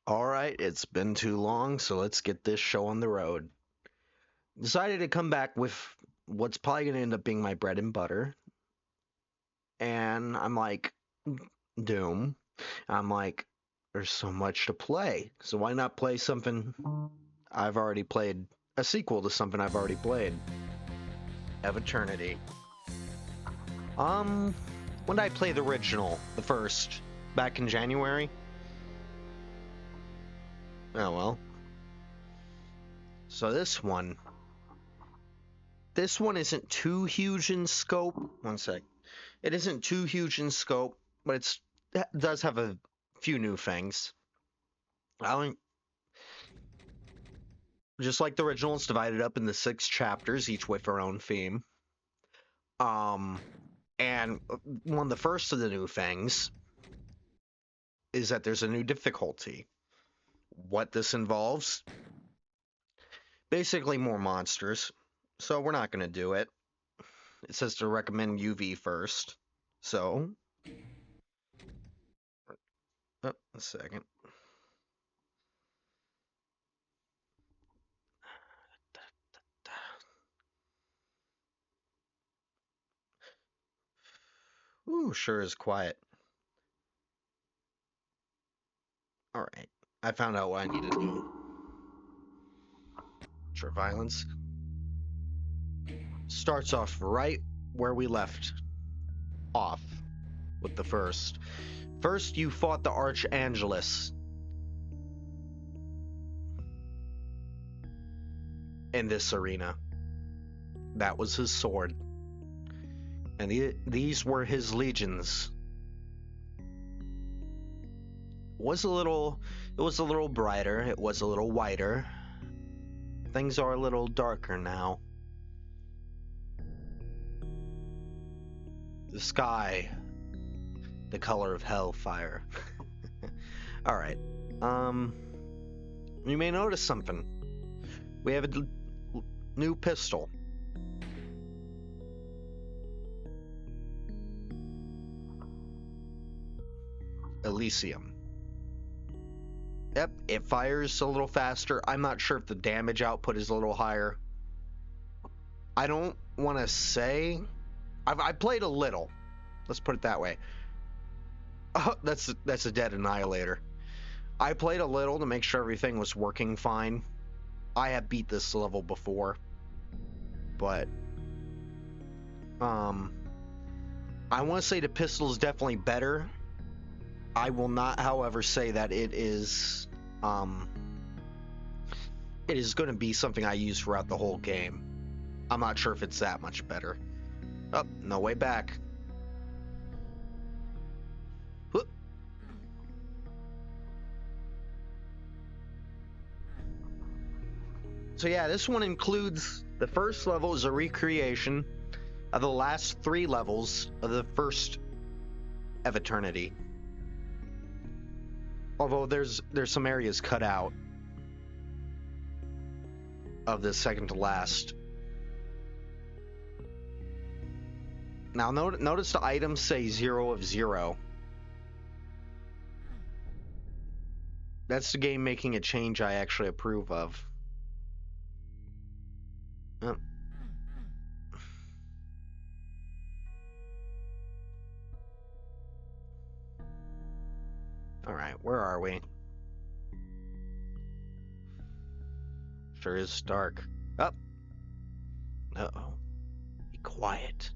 All right, it's been too long, so let's get this show on the road. Decided to come back with what's probably going to end up being my bread and butter. And I'm like, Doom. I'm like, there's so much to play. So why not play something I've already played? A sequel to something I've already played. Eviternity. Um, when did I play the original? The first? Back in January? Oh well. So this one isn't too huge in scope. One sec. It isn't too huge in scope, but it does have a few new things. I mean, just like the original, it's divided up into 6 chapters, each with their own theme. Um, and one of the first of the new things is that there's a new difficulty. What this involves? Basically, more monsters. So we're not going to do it. It says to recommend UV first. So, a second. Ooh, sure is quiet. All right. I found out what I need to do. Sure, violence. Starts off right where we left off with the first. First, you fought the Archangelus in this arena. That was his sword. And these were his legions. It was a little brighter, it was a little whiter. Things are a little darker now. The sky, the color of hellfire. All right. You may notice something. We have a new pistol. Elysium. Yep, it fires a little faster. I'm not sure if the damage output is a little higher. I don't want to say. I played a little. Let's put it that way. Oh, that's a dead annihilator. I played a little to make sure everything was working fine. I have beat this level before, but I want to say the pistol is definitely better. I will not, however, say that it is going to be something I use throughout the whole game. I'm not sure if it's that much better. Oh, no way back. Whoop. So yeah, this one includes the first level is a recreation of the last 3 levels of the first Eviternity. Although there's some areas cut out of the second to last. Now notice the items say 0 of 0. That's the game making a change I actually approve of. Oh. All right, where are we? Sure is dark. Up. Oh. Uh-oh. Be quiet.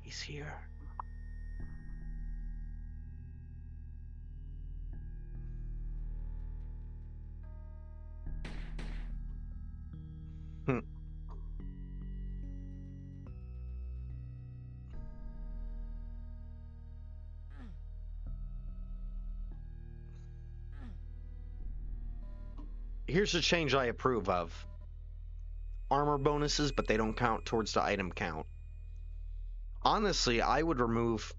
He's here. Here's a change I approve of. Armor bonuses, but they don't count towards the item count. Honestly, I'd remove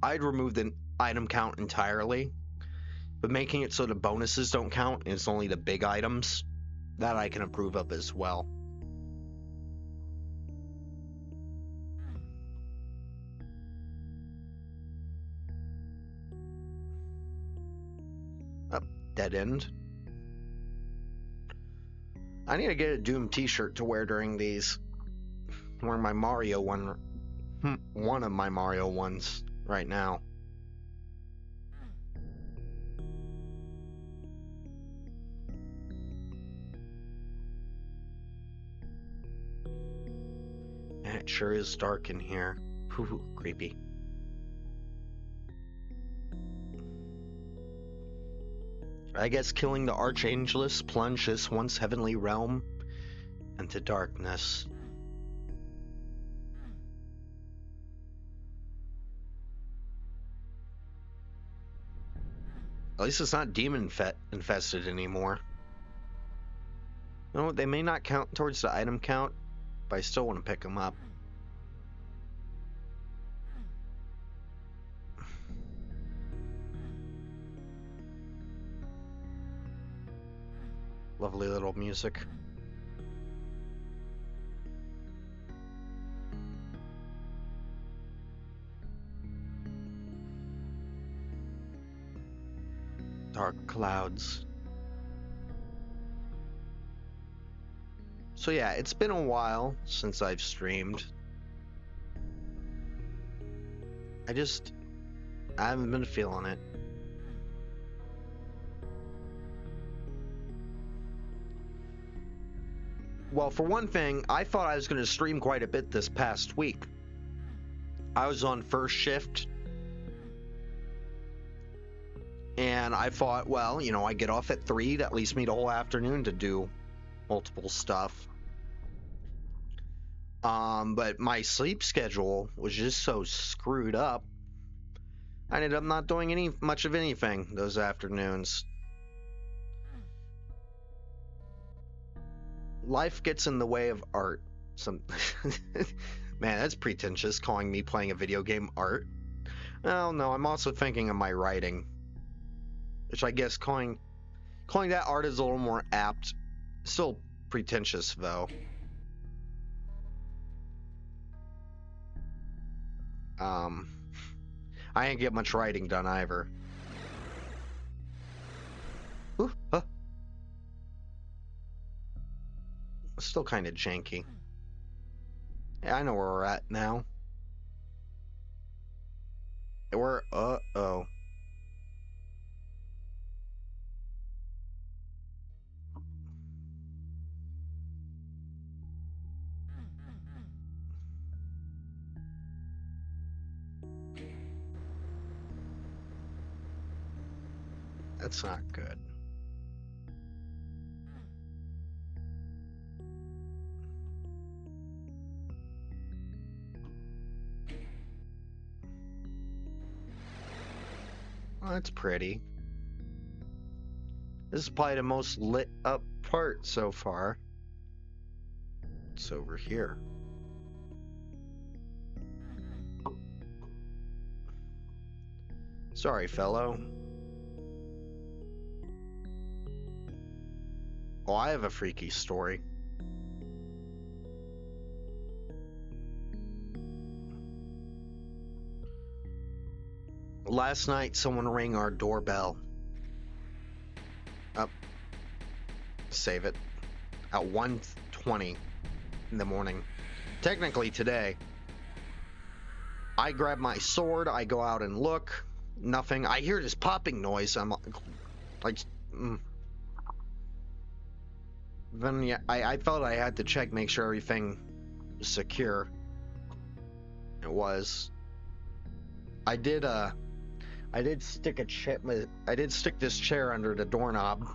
the item count entirely, but making it so the bonuses don't count and it's only the big items, that I can approve of as well. Dead end. I need to get a Doom t-shirt to wear during these. I'm wearing my Mario one. One of my Mario ones right now. And it sure is dark in here. Ooh, creepy. I guess killing the Archangelus plunged this once heavenly realm into darkness. At least it's not demon infested anymore. No, they may not count towards the item count, but I still want to pick them up. Lovely little music. Dark clouds. So yeah, it's been a while since I've streamed. I haven't been feeling it. Well, for one thing, I thought I was going to stream quite a bit this past week. I was on first shift, and I thought, well, you know, I get off at 3, that leaves me the whole afternoon to do multiple stuff. But my sleep schedule was just so screwed up. I ended up not doing much of anything those afternoons. Life gets in the way of art. Man, that's pretentious, calling me playing a video game art. Well, no, I'm also thinking of my writing, which I guess calling that art is a little more apt. Still pretentious, though. I ain't get much writing done either. Ooh, Still kind of janky. Yeah, I know where we're at now. We're, uh-oh. That's not good. Oh, that's pretty. This is probably the most lit up part so far. It's over here. Sorry, fellow. Oh, I have a freaky story. Last night, someone rang our doorbell. Up. Save it. At 1:20 in the morning. Technically today. I grab my sword, I go out and look. Nothing. I hear this popping noise. I'm like... Then yeah, I felt I had to check, make sure everything was secure. It was. I did stick this chair under the doorknob,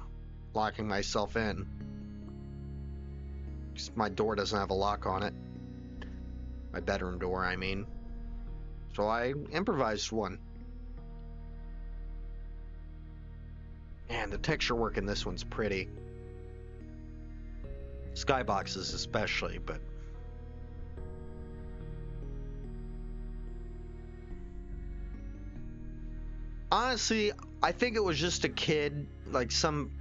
locking myself in. 'Cause my door doesn't have a lock on it. My bedroom door, I mean. So I improvised one. And the texture work in this one's pretty. Skyboxes especially, but... Honestly, I think it was just a kid, like someone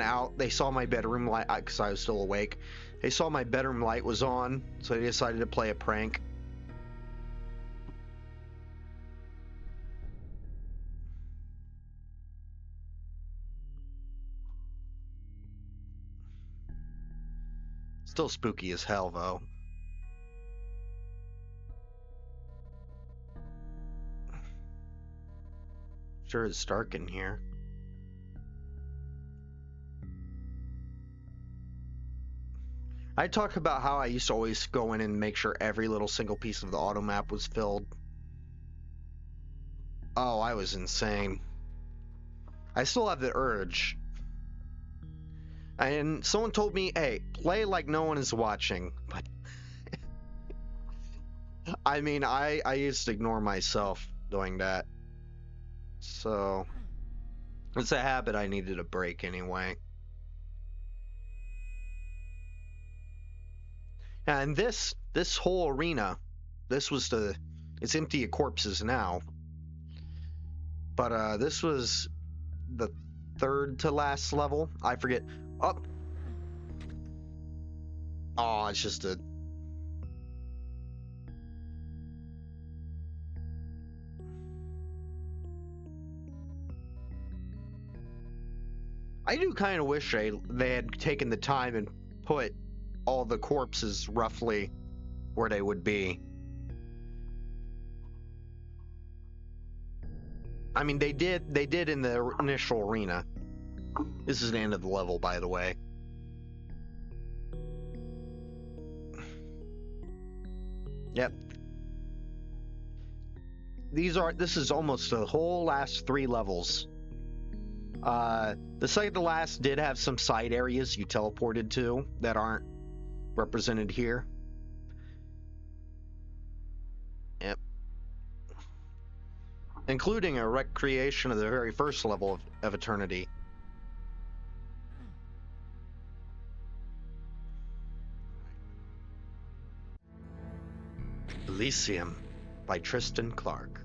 out. They saw my bedroom light, because I was still awake. They saw my bedroom light was on, so they decided to play a prank. Still spooky as hell, though. Sure it's dark in here. I talk about how I used to always go in and make sure every little single piece of the auto map was filled. Oh, I was insane. I still have the urge. And someone told me, hey, play like no one is watching. But I mean, I used to ignore myself doing that. So it's a habit I needed to break anyway. And this whole arena, it's empty of corpses now. But this was the third to last level. I forget. Oh, it's just a... I do kind of wish they had taken the time and put all the corpses roughly where they would be. I mean, they did in the initial arena. This is the end of the level, by the way. Yep. This is almost the whole last 3 levels. The second to last did have some side areas you teleported to that aren't represented here. Yep. Including a recreation of the very first level of Eviternity. Elysium by Tristan Clark.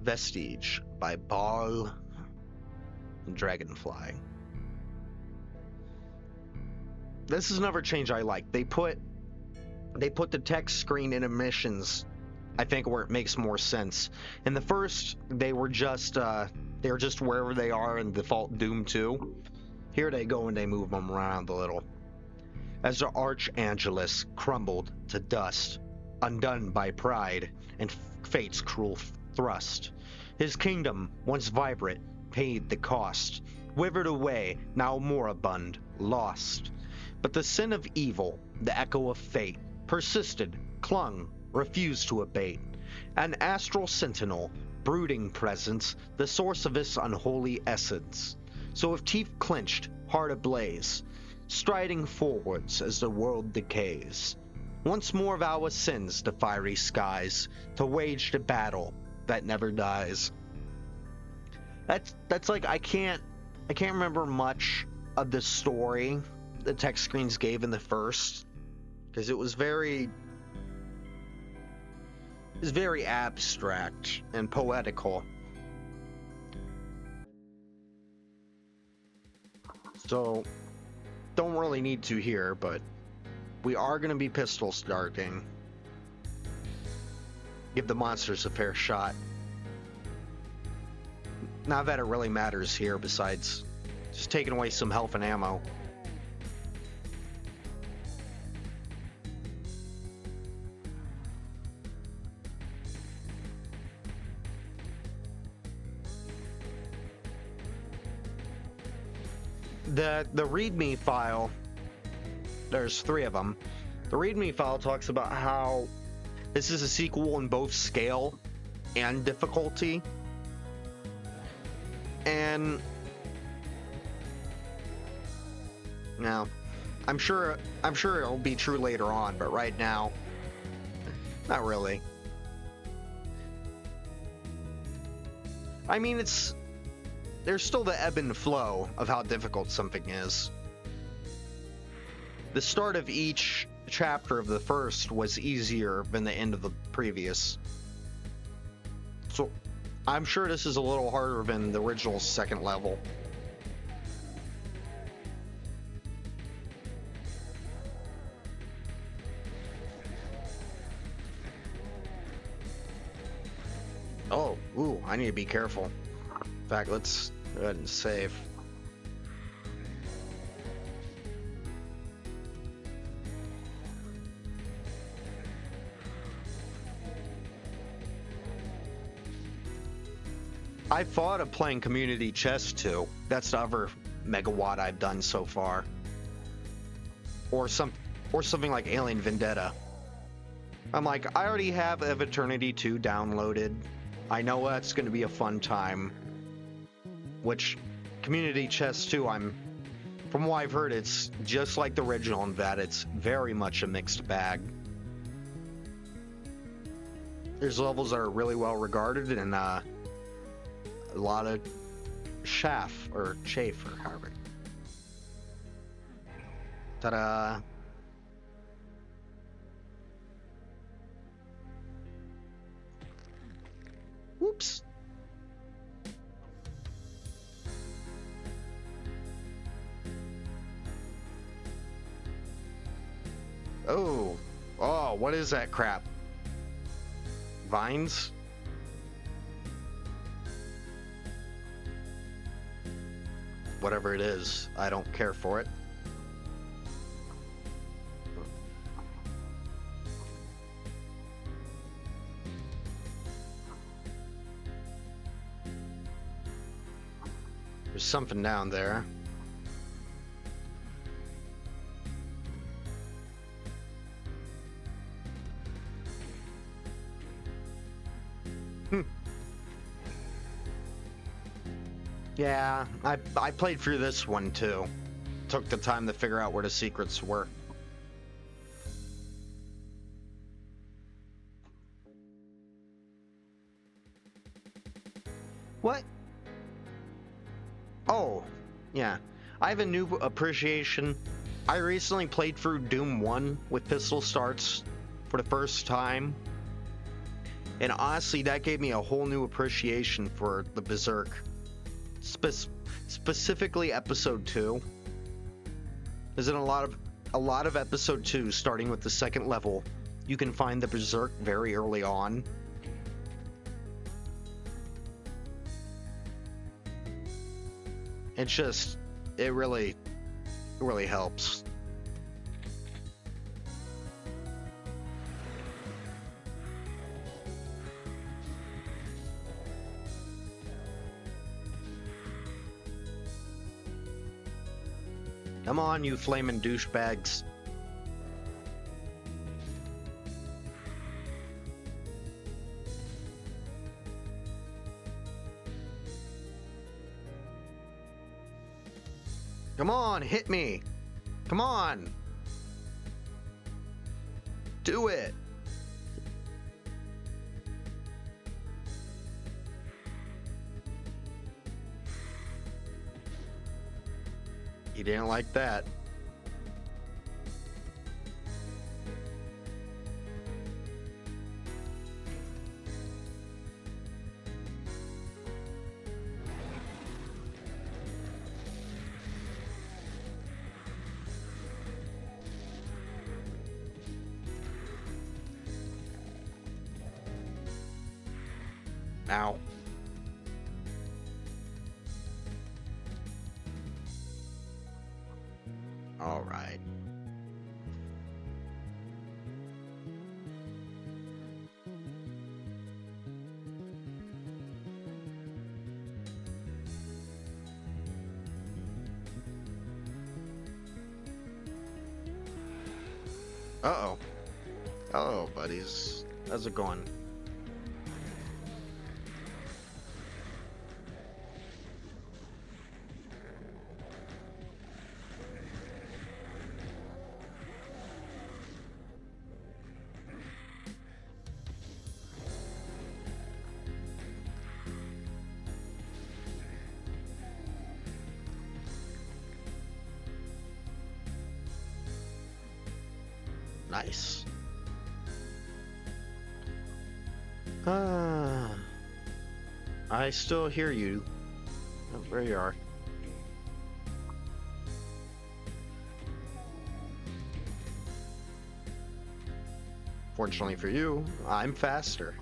Vestige by Ball and Dragonfly. This is another change I like. They put the text screen intermissions, I think, where it makes more sense. In the first, they were just wherever they are in default Doom 2. Here they go and they move them around a little. As the Archangelus crumbled to dust, undone by pride and fate's cruel thrust, his kingdom, once vibrant, paid the cost, withered away, now moribund, lost. But the sin of evil, the echo of fate, persisted, clung, refused to abate. An astral sentinel, brooding presence, the source of this unholy essence. So with teeth clenched, heart ablaze, striding forwards as the world decays, once more of our sins the fiery skies, to wage the battle that never dies. That's like, I can't remember much of the story the text screens gave in the first, because it was very abstract and poetical. So don't really need to here, but we are going to be pistol starting. Give the monsters a fair shot. Not that it really matters here, besides just taking away some health and ammo. The README file, there's 3 of them. The README file talks about how this is a sequel in both scale and difficulty. And now, I'm sure it'll be true later on, but right now, not really. I mean, there's still the ebb and flow of how difficult something is. The start of each chapter of the first was easier than the end of the previous. So I'm sure this is a little harder than the original second level. Oh, ooh, I need to be careful. In fact, let's go ahead and save. I thought of playing Community Chess too. That's the other megawatt I've done so far. Or something like Alien Vendetta. I'm like, I already have Eviternity 2 downloaded. I know that's going to be a fun time. Which, Community Chess 2, from what I've heard, it's just like the original in that it's very much a mixed bag. There's levels that are really well regarded and a lot of chaff or however. Ta-da! Whoops. Oh, what is that crap? Vines? Whatever it is, I don't care for it. There's something down there. Yeah, I played through this one too. Took the time to figure out where the secrets were. What? Oh, yeah. I have a new appreciation. I recently played through Doom 1 with pistol starts for the first time. And honestly, that gave me a whole new appreciation for the Berserk. Specifically episode 2. There's in a lot of episode 2, starting with the second level, you can find the Berserk very early on. It's just, it really helps. Come on, you flaming douchebags. Come on, hit me. Come on. Do it. He didn't like that. Ow. All right. Uh-oh. Hello, buddies. How's it going? Nice. I still hear you. Oh, there you are. Fortunately for you, I'm faster.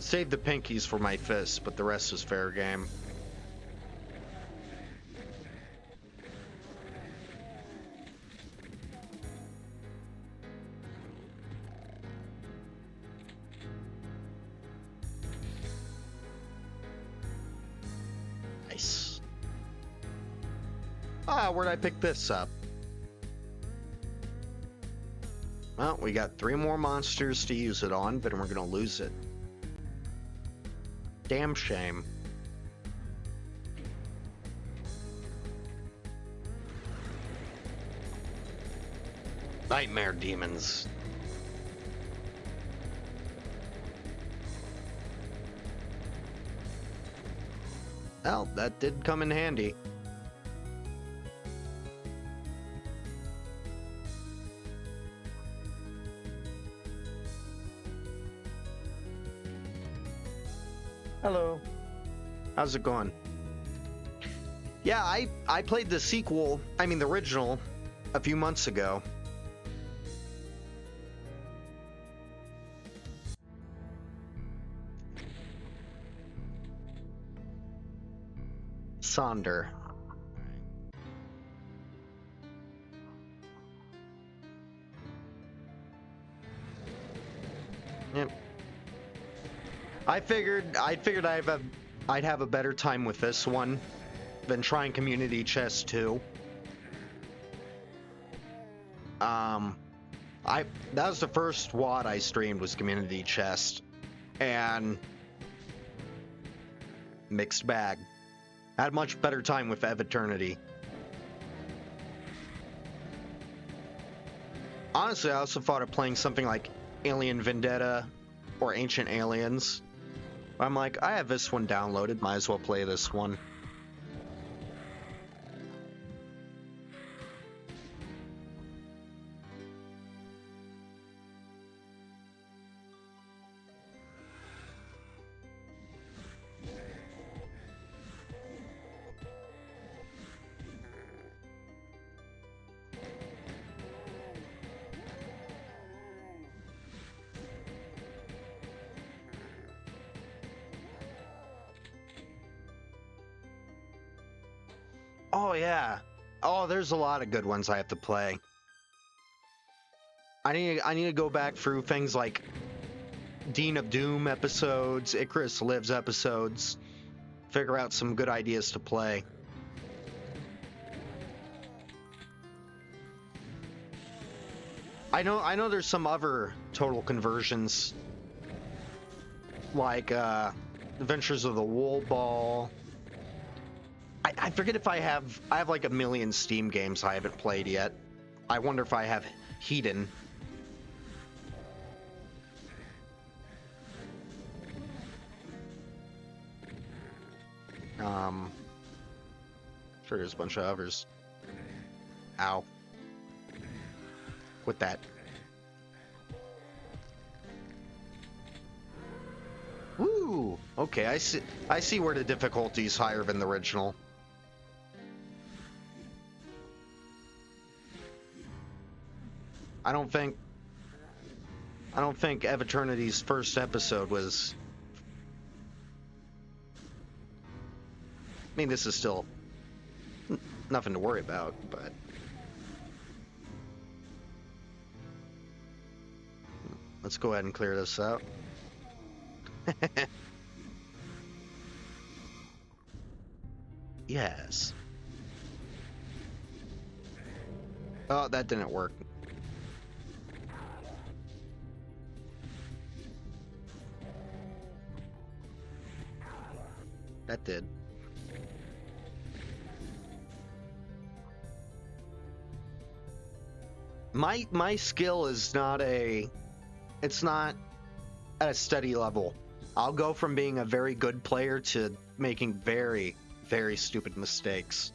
Save the pinkies for my fist, but the rest is fair game. Nice. Ah, where'd I pick this up? Well, we got 3 more monsters to use it on, but we're gonna lose it. Damn shame. Nightmare demons. Well, that did come in handy. Hello. How's it going? Yeah, I played the sequel, I mean the original, a few months ago. Sonder. Yep. I figured I'd have a better time with this one than trying Community Chest 2. That was the first WOD I streamed, was Community Chest, and mixed bag. I had much better time with Eviternity. Honestly, I also thought of playing something like Alien Vendetta or Ancient Aliens. I'm like, I have this one downloaded, might as well play this one. Oh yeah. Oh, there's a lot of good ones I have to play. I need to go back through things like Dean of Doom episodes, Icarus Lives episodes, figure out some good ideas to play. I know there's some other total conversions like Adventures of the Wool Ball. I forget if I have like a million Steam games I haven't played yet. I wonder if I have Hedon. Sure, there's a bunch of others. Ow. With that. Woo! Okay, I see where the difficulty's higher than the original. I don't think Eviternity's first episode was... I mean, this is still nothing to worry about, but... Let's go ahead and clear this out. Yes. Oh, that didn't work. That did. My skill is not it's not at a steady level. I'll go from being a very good player to making very, very stupid mistakes.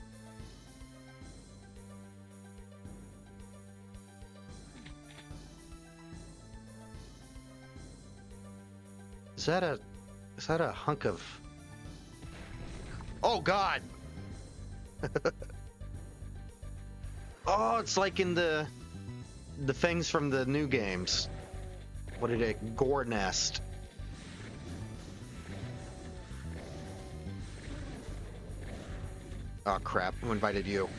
Is that a hunk of... Oh God! Oh, it's like in the things from the new games. What did it? Gore Nest. Oh crap, who invited you?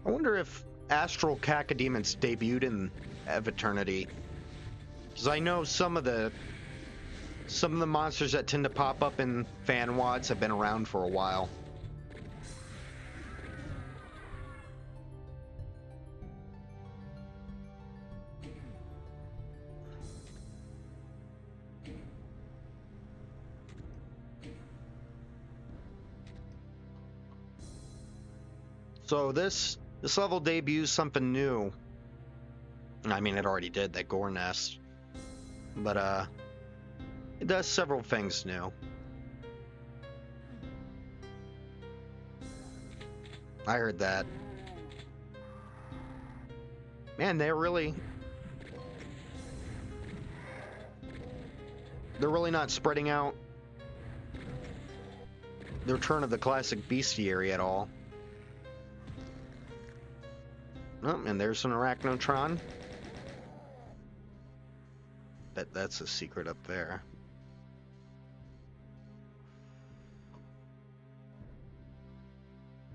I wonder if Astral Cacodemons debuted in Eviternity. Because I know some of the monsters that tend to pop up in fan wads have been around for a while. So this level debuts something new. I mean, it already did, that gore nest. But it does several things new. I heard that. Man, they're really not spreading out the return of the classic bestiary at all. Oh, and there's an arachnotron. Bet that's a secret up there.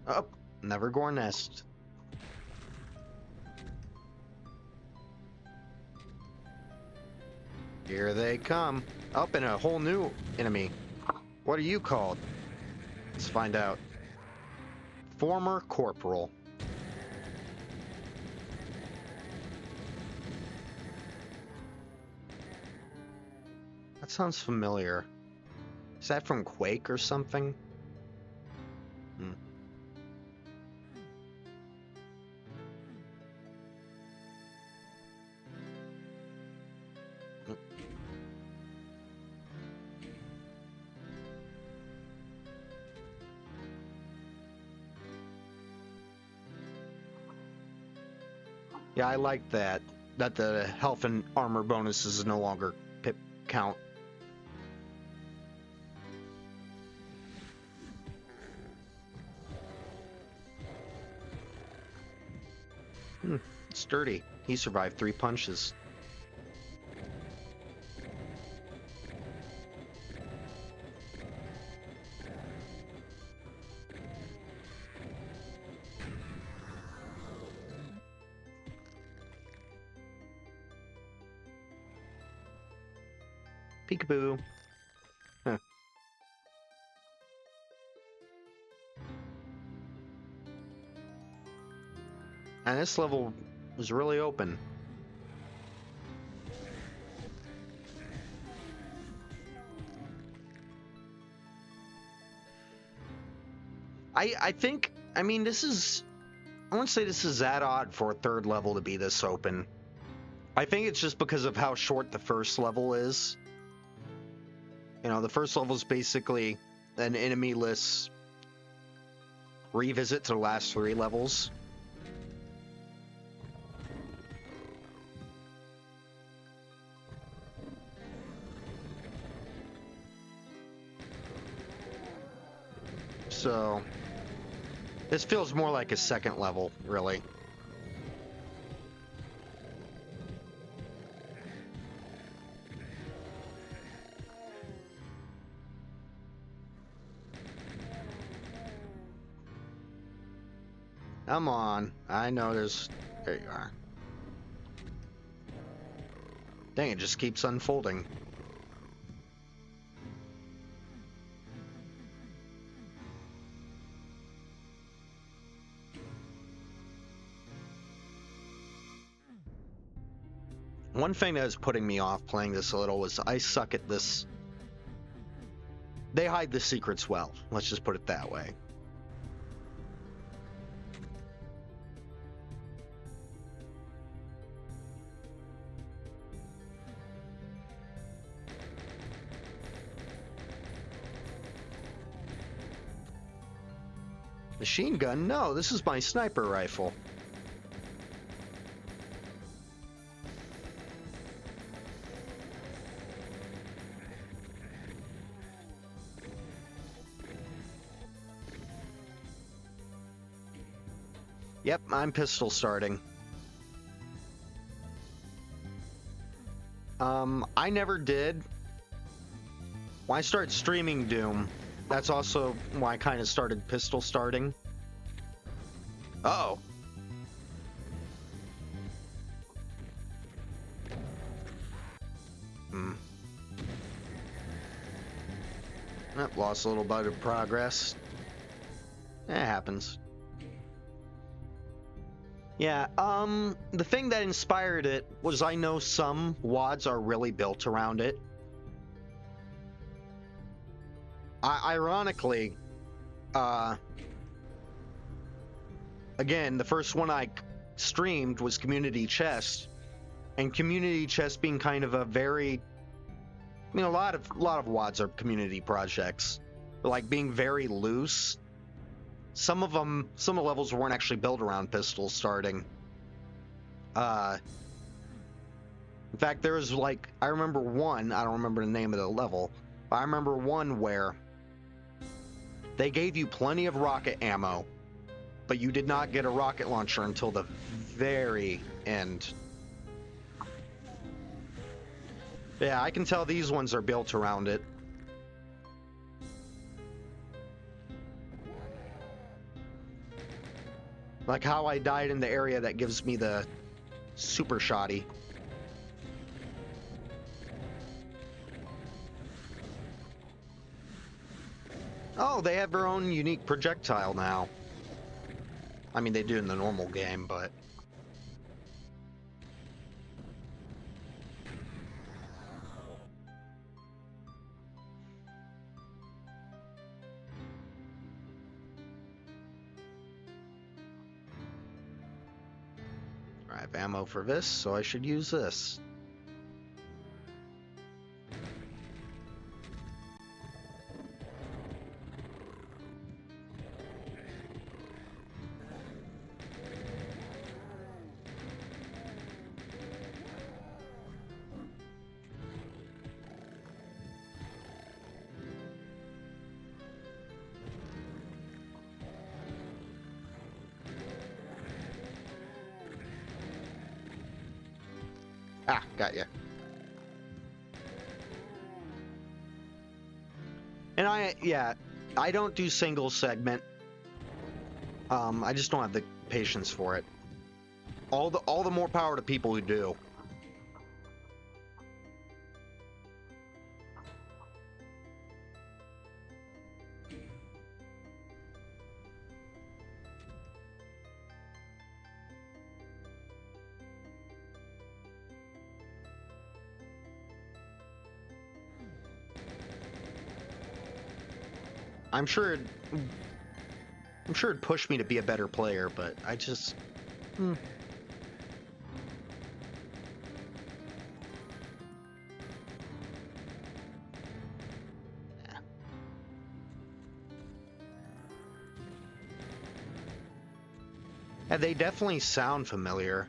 Oh, never gore nest. Here they come. Up in a whole new enemy. What are you called? Let's find out. Former Corporal. That sounds familiar. Is that from Quake or something? Hmm. Yeah, I like that. That the health and armor bonuses no longer count. Sturdy. He survived 3 punches. Peekaboo. Huh. And this level was really open. I think, I mean, this is, I wouldn't say this is that odd for a 3rd level to be this open. I think it's just because of how short the first level is. You know, the first level is basically an enemy-less revisit to the last 3 levels. So, this feels more like a 2nd level, really. Come on. I know there's... There you are. Dang, it just keeps unfolding. One thing that was putting me off playing this a little was I suck at this. They hide the secrets well. Let's just put it that way. Machine gun? No, this is my sniper rifle. Yep, I'm pistol starting. I never did. When I started streaming Doom, that's also why I kind of started pistol starting. Uh-oh. Lost a little bit of progress. It happens. Yeah, the thing that inspired it was I know some WADs are really built around it. Ironically, again, the first one I streamed was Community Chest, and Community Chest being kind of a very, I mean, a lot of WADs are community projects, like being very loose. Some of the levels weren't actually built around pistol starting. In fact, there was like, I remember one, I don't remember the name of the level, but I remember one where they gave you plenty of rocket ammo, but you did not get a rocket launcher until the very end. Yeah, I can tell these ones are built around it. Like how I died in the area that gives me the super shoddy. Oh, they have their own unique projectile now. I mean, they do in the normal game, but... I have ammo for this, so I should use this. Ah, got you. And I don't do single segment. I just don't have the patience for it. All the more power to people who do. I'm sure it'd push me to be a better player, but I just... Yeah, they definitely sound familiar.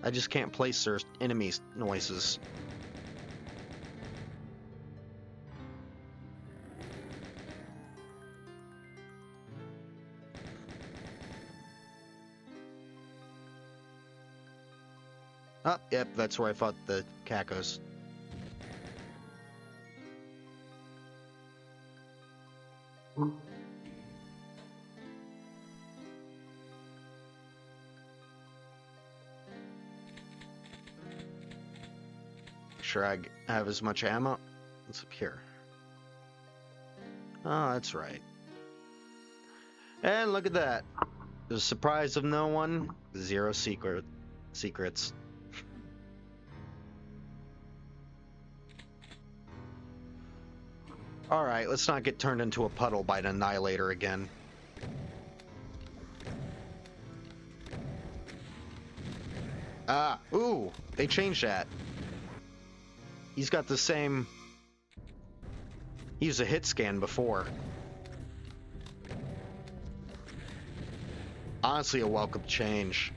I just can't place their enemy noises. Oh, yep, that's where I fought the cacos. Sure I have as much ammo. What's up here? Oh, that's right. And look at that. The surprise of no one, 0 secrets. Alright, let's not get turned into a puddle by an annihilator again. Ah, ooh, they changed that. He's got the same... He used a hit scan before. Honestly, a welcome change.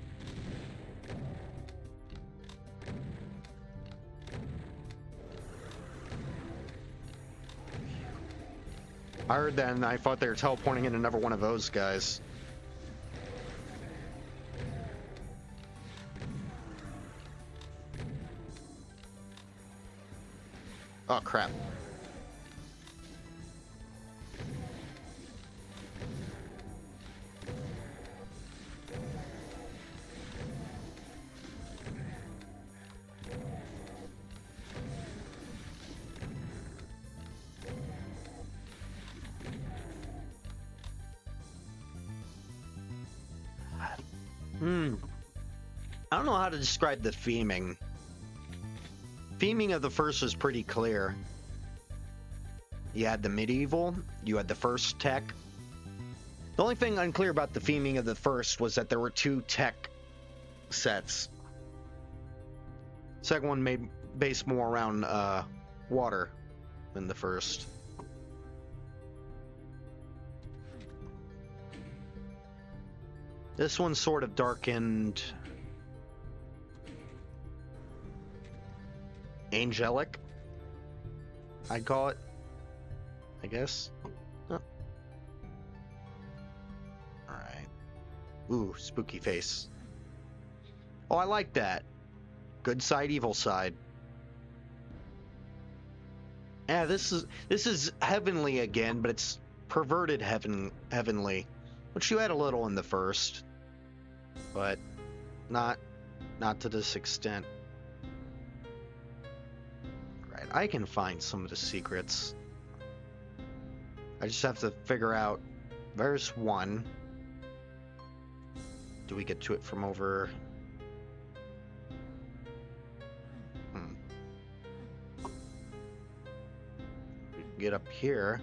I heard that and I thought they were teleporting in another one of those guys. Oh, crap. I don't know how to describe the theming. Theming of the first was pretty clear. You had the medieval, you had the first tech. The only thing unclear about the theming of the first was that there were 2 tech sets. Second one made based more around water than the first. This one's sort of darkened, angelic, I'd call it, I guess. Oh. Alright. Ooh, spooky face. Oh, I like that. Good side, evil side. Yeah, this is heavenly again, but it's perverted heavenly, which you had a little in the first, but not to this extent. Right, I can find some of the secrets. I just have to figure out. There's one. Do we get to it from over? We can get up here.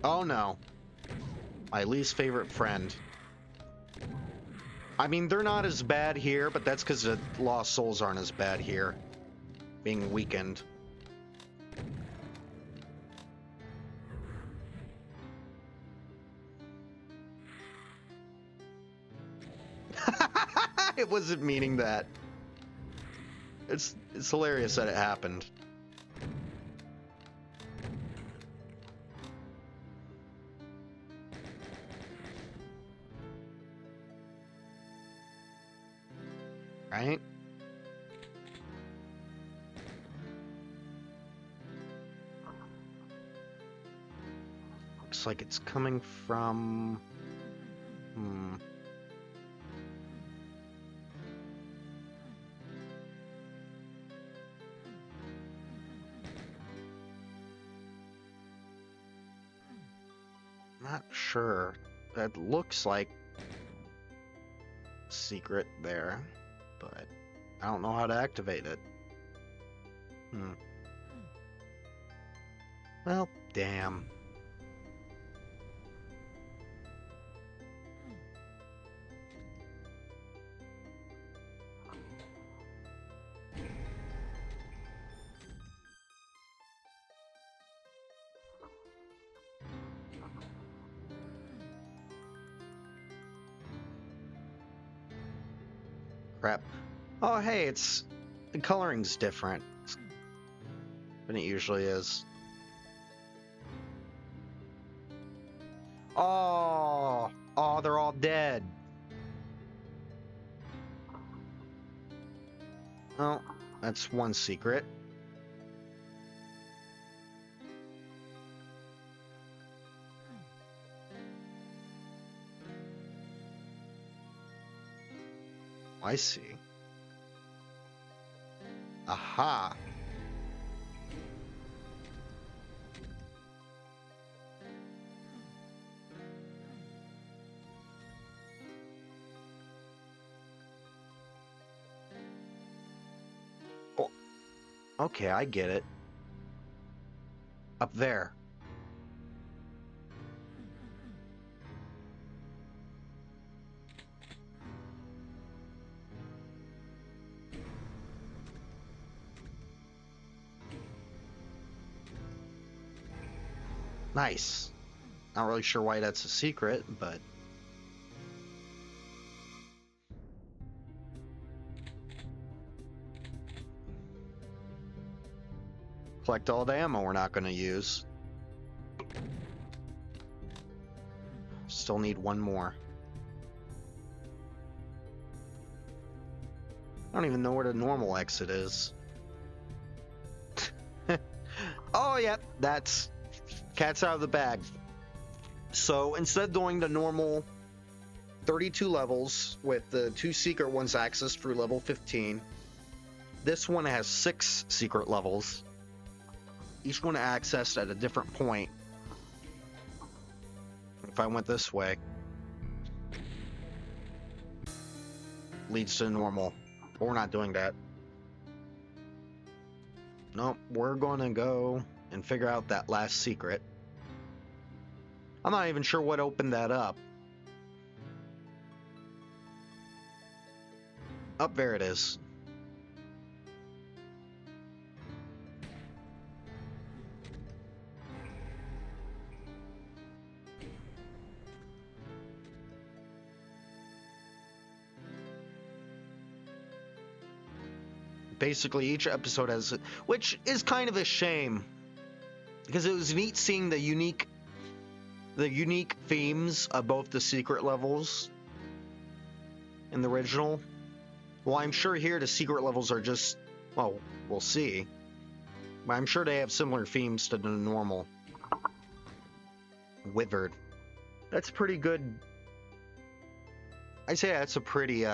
Oh no. My least favorite friend. I mean, they're not as bad here, but that's because the lost souls aren't as bad here. Being weakened. It wasn't meaning that. It's hilarious that it happened. Right? Looks like it's coming from... Not sure. That looks like secret there, but I don't know how to activate it. Well, damn. Crap. Oh, hey, the coloring's different than it usually is. Oh, they're all dead. Oh, that's one secret. I see. Aha. Oh, okay, I get it. Up there. Nice. Not really sure why that's a secret, but... Collect all the ammo we're not going to use. Still need one more. I don't even know where the normal exit is. Oh, yep, that's cat's out of the bag. So instead of doing the normal 32 levels with the 2 secret ones accessed through level 15, this one has 6 secret levels, each one accessed at a different point. If I went this way, leads to normal. But we're not doing that. Nope, we're gonna go and figure out that last secret. I'm not even sure what opened that up. Up there it is. Basically, each episode has, which is kind of a shame, because it was neat seeing the unique themes of both the secret levels in the original. Well, I'm sure here the secret levels are just, well, we'll see. But I'm sure they have similar themes to the normal. Withered. That's pretty good. I'd say that's a pretty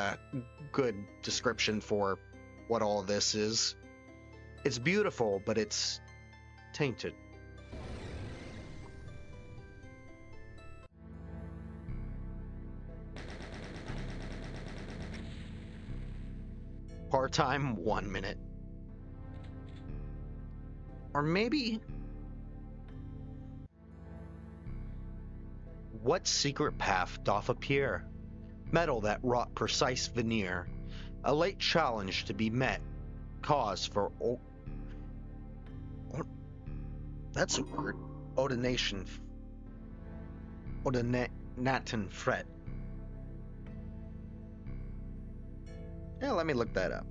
good description for what all this is. It's beautiful, but it's tainted. Part-time 1 minute. Or maybe... What secret path doth appear? Metal that wrought precise veneer. A late challenge to be met. Cause for... that's a word. Ordination. Ordination fret. Yeah, let me look that up.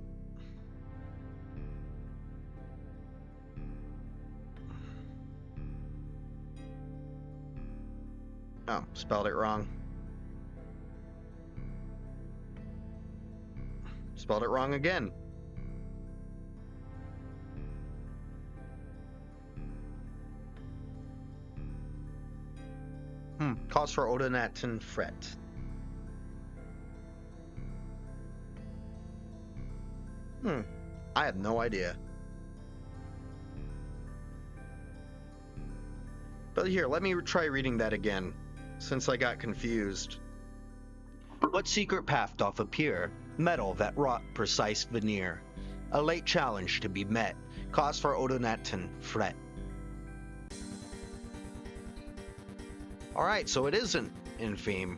Oh, spelled it wrong. Spelled it wrong again. Cause for Ordination fret. I have no idea. But here, let me try reading that again, since I got confused. What secret path doth appear? Metal that wrought precise veneer. A late challenge to be met. Cause for Ordination fret. Alright, so it isn't in theme.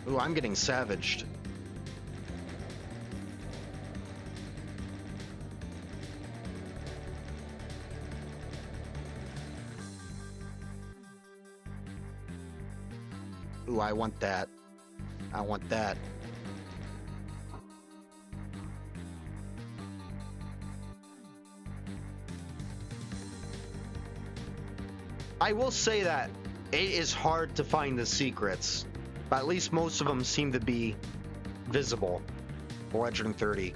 Ooh, I'm getting savaged. Ooh, I want that. I want that. I will say that it is hard to find the secrets, but at least most of them seem to be visible. Legend 30.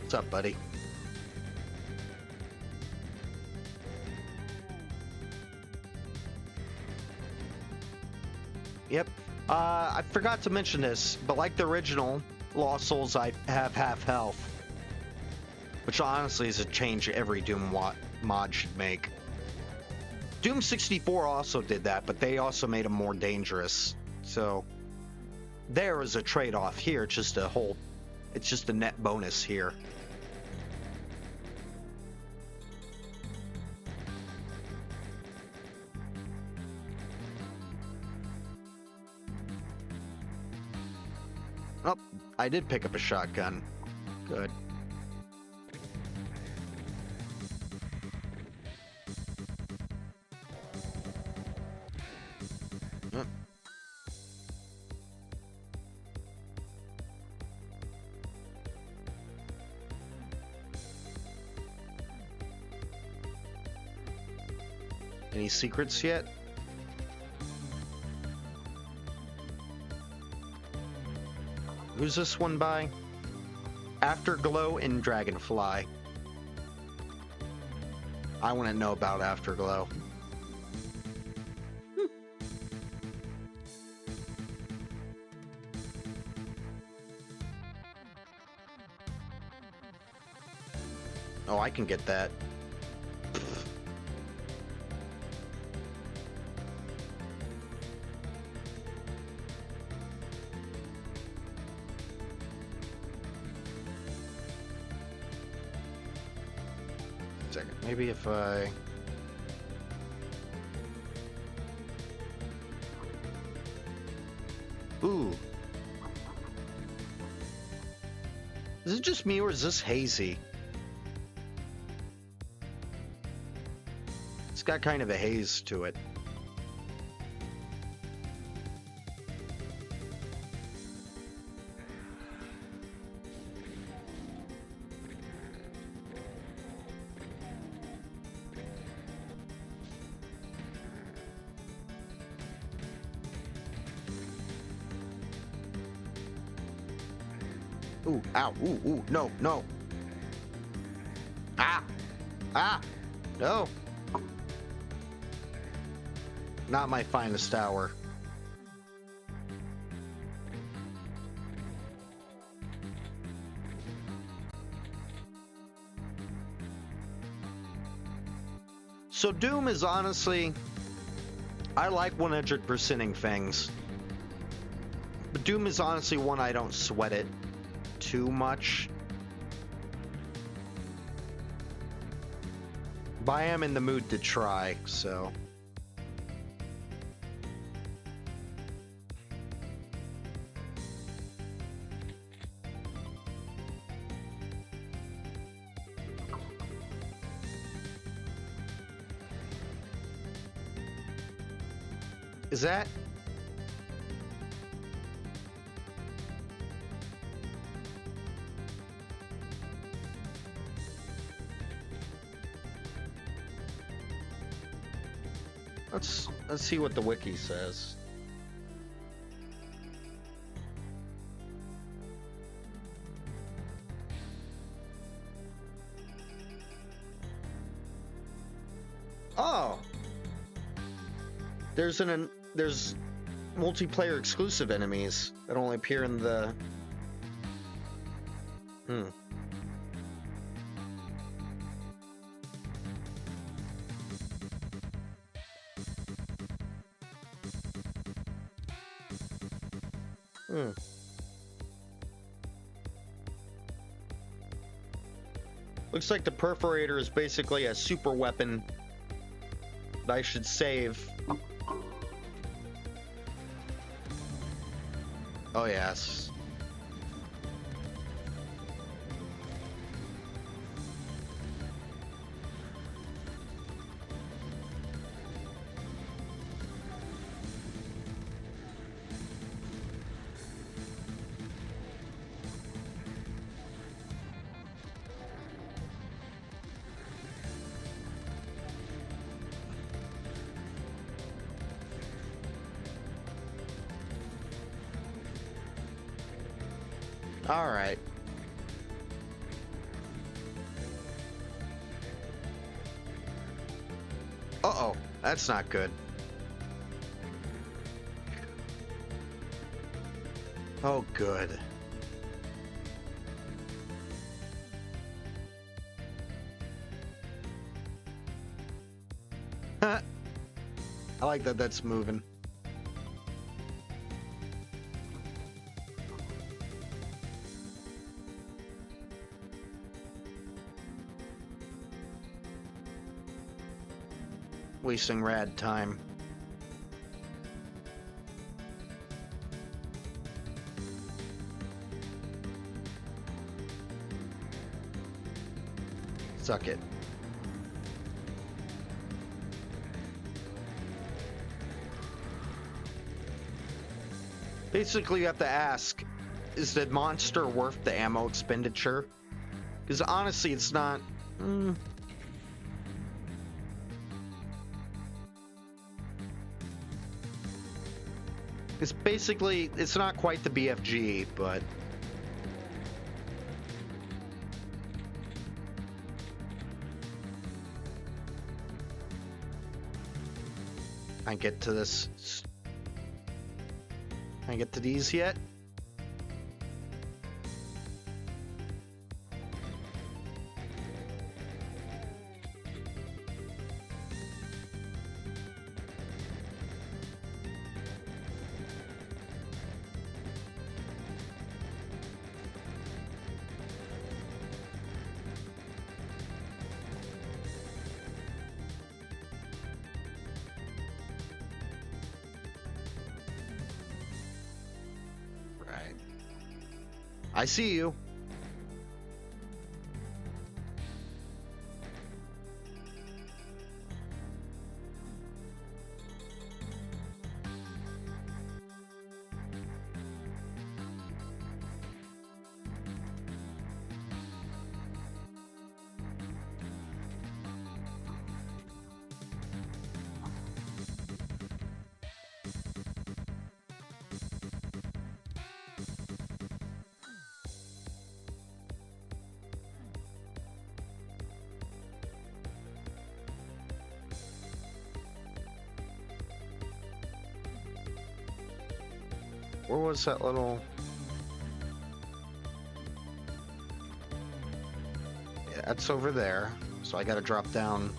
What's up, buddy? Yep. I forgot to mention this, but like the original Lost Souls, I have half health. Which honestly is a change every Doom mod should make. Doom 64 also did that, but they also made them more dangerous. So there is a trade-off here, it's just a net bonus here. Oh, I did pick up a shotgun. Good. Any secrets yet? Who's this one by? Afterglow and Dragonfly. I want to know about Afterglow. Oh, I can get that. Second, maybe if I... Ooh. Is it just me or is this hazy? It's got kind of a haze to it. Ooh, ow, ooh, no, no. Ah! Ah! No! Not my finest hour. So Doom is honestly... I like 100%ing things. But Doom is honestly one I don't sweat it too much. But I am in the mood to try, so... Is that... Let's see what the wiki says. Oh, there's multiplayer exclusive enemies that only appear in the... Looks like the perforator is basically a super weapon that I should save. Oh, yes. All right. Uh-oh, that's not good. Oh, good. I like that that's moving. Wasting rad time. Suck it. Basically, you have to ask, is the monster worth the ammo expenditure? Because honestly, it's not... It's basically, it's not quite the BFG, but... I get to this... Can I get to these yet? I see you. Where was that little... Yeah, that's over there. So I gotta drop down.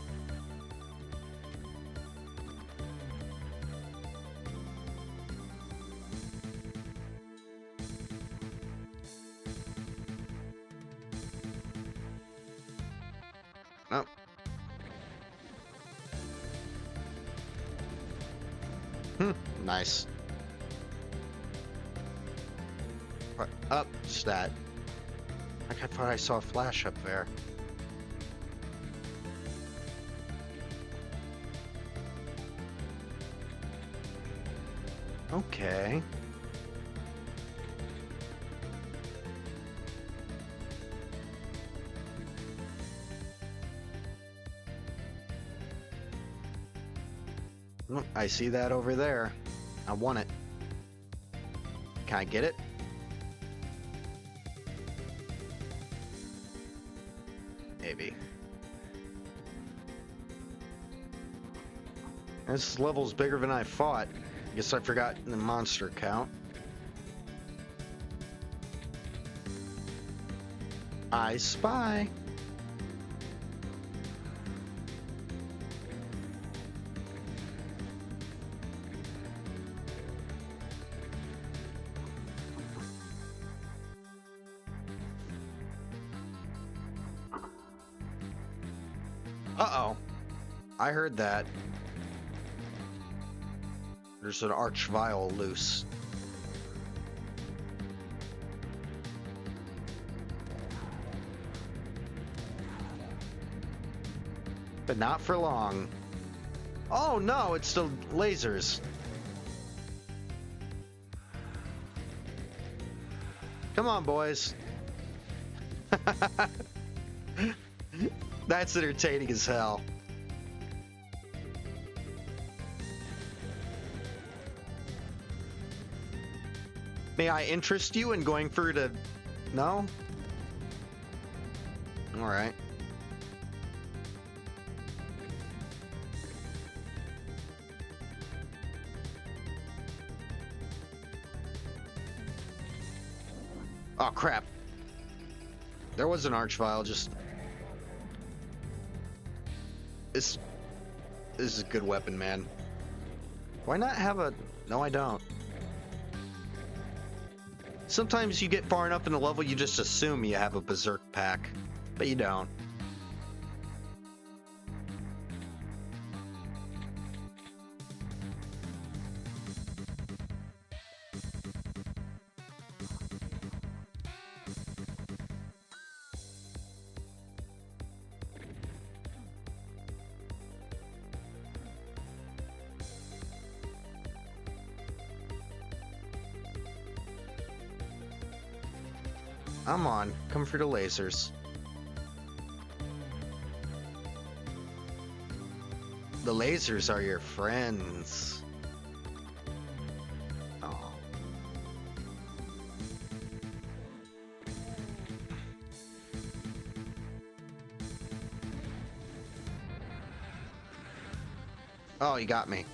Oh. Nice. Up, stat. Like I thought I saw a flash up there. Okay. I see that over there. I want it. Can I get it? Maybe. This level's bigger than I thought. Guess I forgot the monster count. I spy. Uh-oh. I heard that. There's an archvile loose. But not for long. Oh no, it's the lasers. Come on, boys. That's entertaining as hell. May I interest you in going through the... No? Alright. Oh, crap. There was an archvile, just... This is a good weapon, man. Why not have a... No, I don't. Sometimes you get far enough in the level, you just assume you have a berserk pack, but you don't. I'm on. Come for the lasers. The lasers are your friends. Oh. Oh, you got me.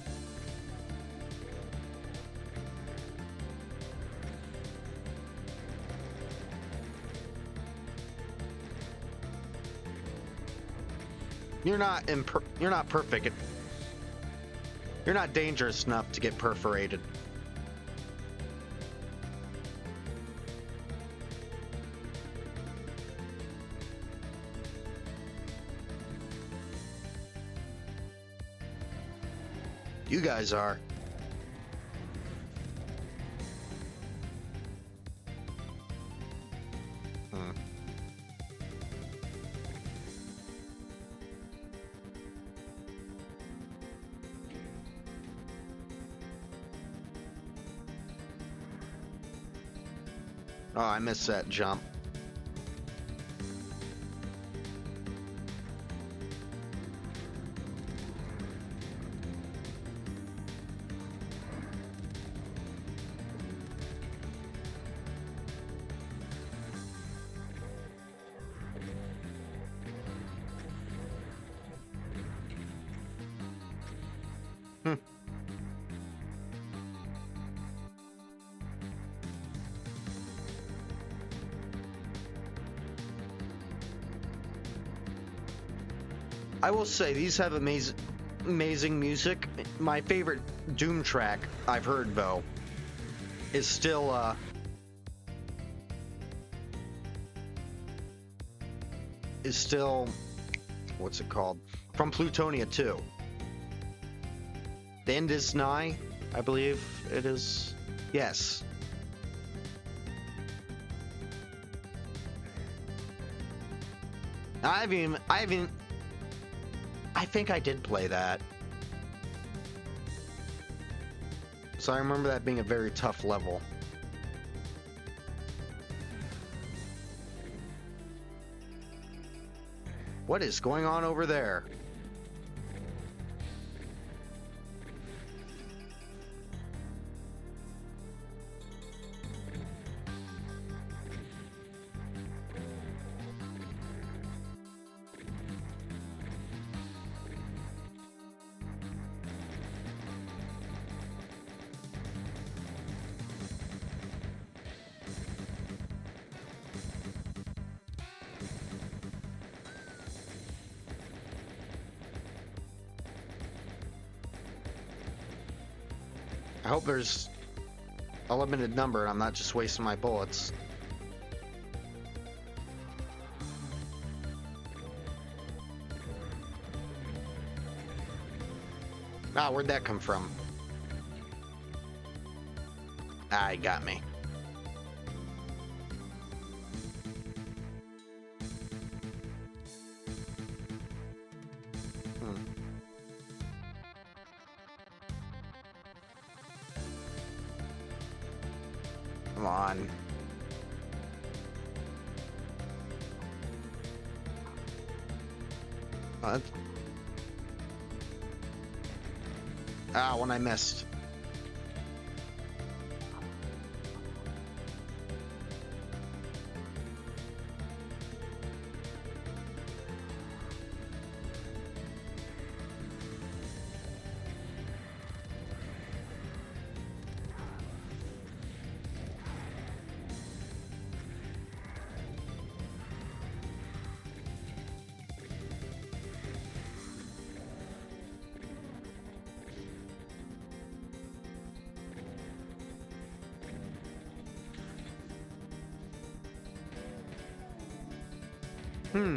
You're not perfect. You're not dangerous enough to get perforated. You guys are. Oh, I missed that jump. I will say these have amazing music. My favorite Doom track I've heard though is still what's it called? From Plutonia 2. The End is Nigh, I believe it is. Yes. I think I did play that. So I remember that being a very tough level. What is going on over there? I hope there's a limited number and I'm not just wasting my bullets. Ah, where'd that come from? Ah, he got me. Come on. What? Ah, one I missed.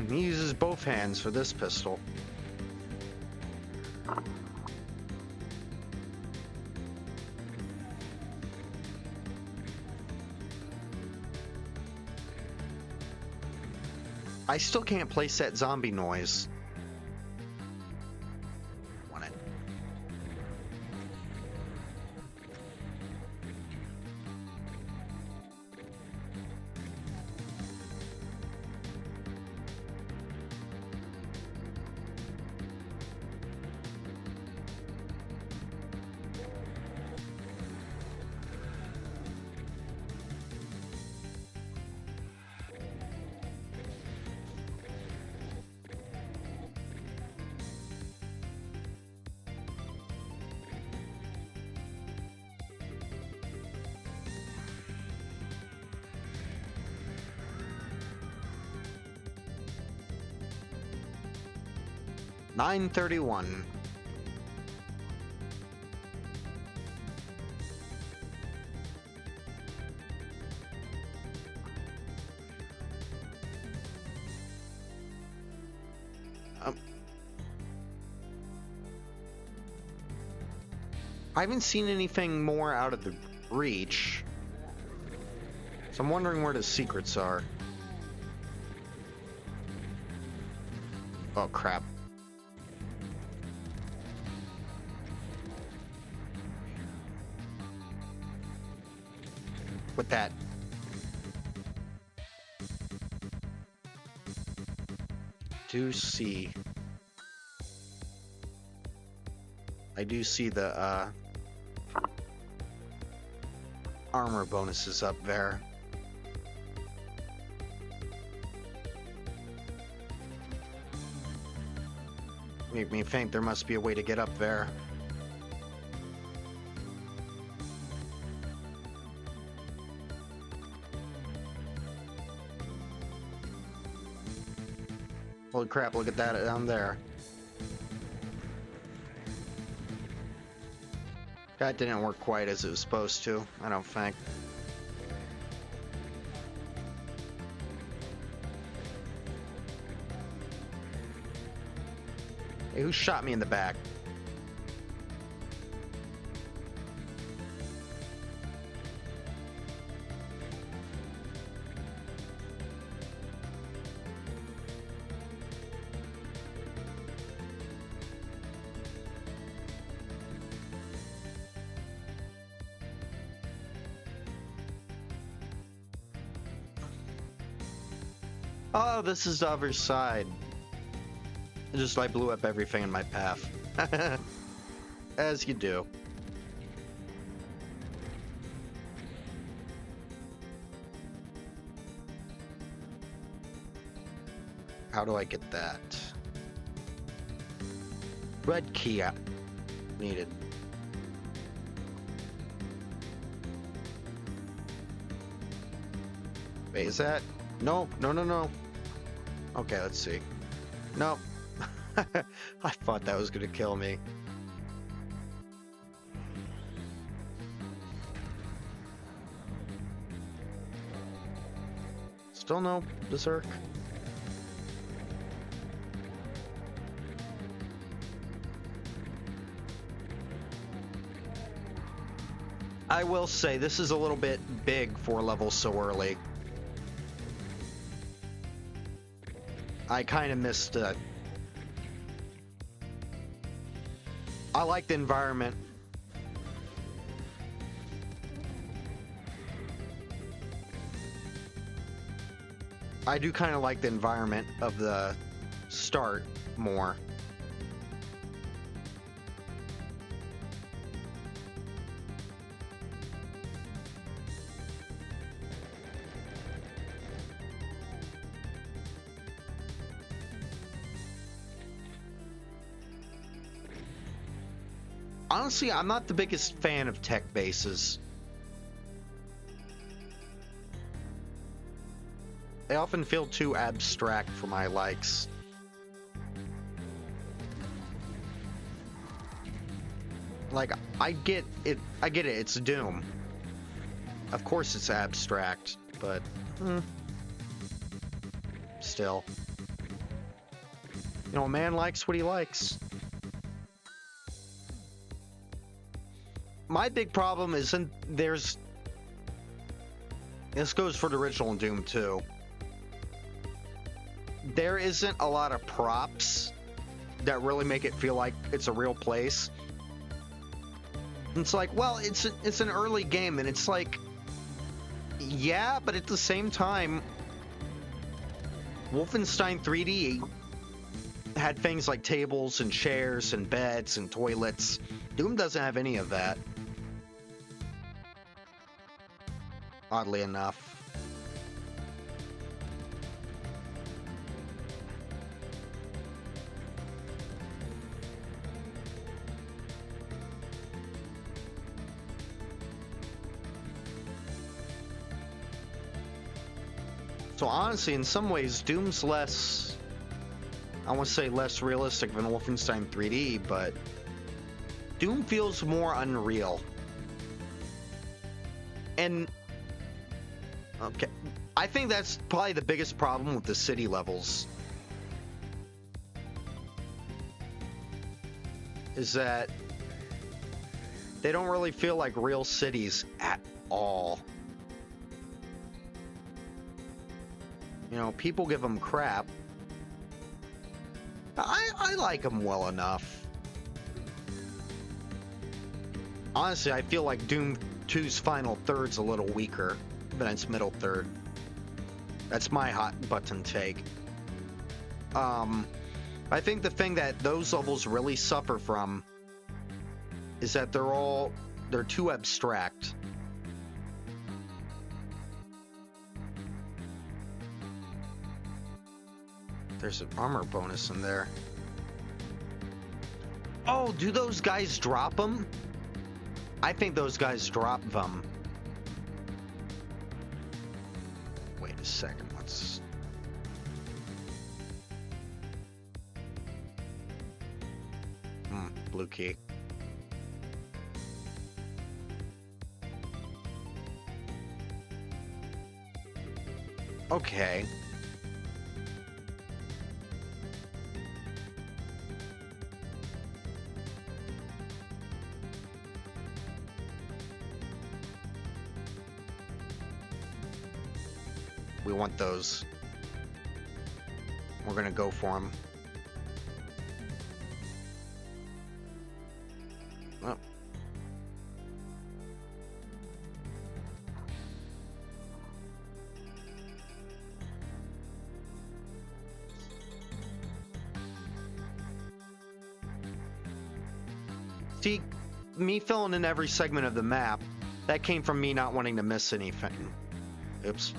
He uses both hands for this pistol. I still can't place that zombie noise. Want it. 9:31. I haven't seen anything more out of the breach, so I'm wondering where the secrets are. Oh crap. With that. I do see the armor bonuses up there. Make me think there must be a way to get up there. Holy crap, look at that down there. That didn't work quite as it was supposed to, I don't think. Hey, who shot me in the back? Oh, this is the other side. I blew up everything in my path. As you do. How do I get that? Red key needed. Wait, is that? No, no, no, no. Okay, let's see. No. I thought that was gonna kill me. Still no berserk. I will say this is a little bit big for levels so early. I kind of missed it. I like the environment. I do kind of like the environment of the start more. Honestly, I'm not the biggest fan of tech bases. They often feel too abstract for my likes. Like, I get it, it's Doom. Of course it's abstract, but still. You know, a man likes what he likes. My big problem isn't this goes for the original Doom too. There isn't a lot of props that really make it feel like it's a real place. It's like, well, it's an early game, and it's like, yeah, but at the same time, Wolfenstein 3D had things like tables and chairs and beds and toilets. Doom doesn't have any of that. Oddly enough. So honestly, in some ways, Doom's less I want to say less realistic than Wolfenstein 3D, but Doom feels more unreal. And okay, I think that's probably the biggest problem with the city levels. Is that they don't really feel like real cities at all. You know, people give them crap. I like them well enough. Honestly, I feel like Doom 2's final third's a little weaker than its middle third. That's my hot button take. I think the thing that those levels really suffer from is that they're too abstract. There's an armor bonus in there. Oh, do those guys drop them? I think those guys drop them. Wait a second, let's... blue key. Okay. We want those. We're gonna go for them. Oh. See, me filling in every segment of the map, that came from me not wanting to miss anything. Oops.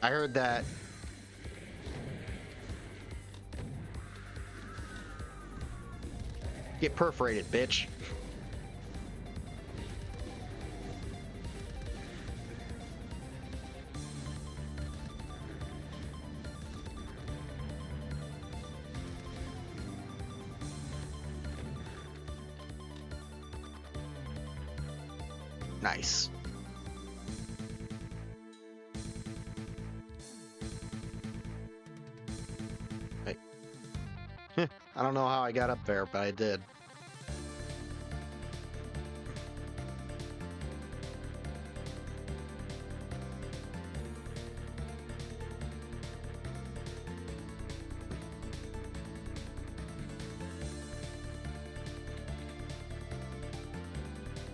I heard that. Get perforated, bitch. Nice. I don't know how I got up there, but I did.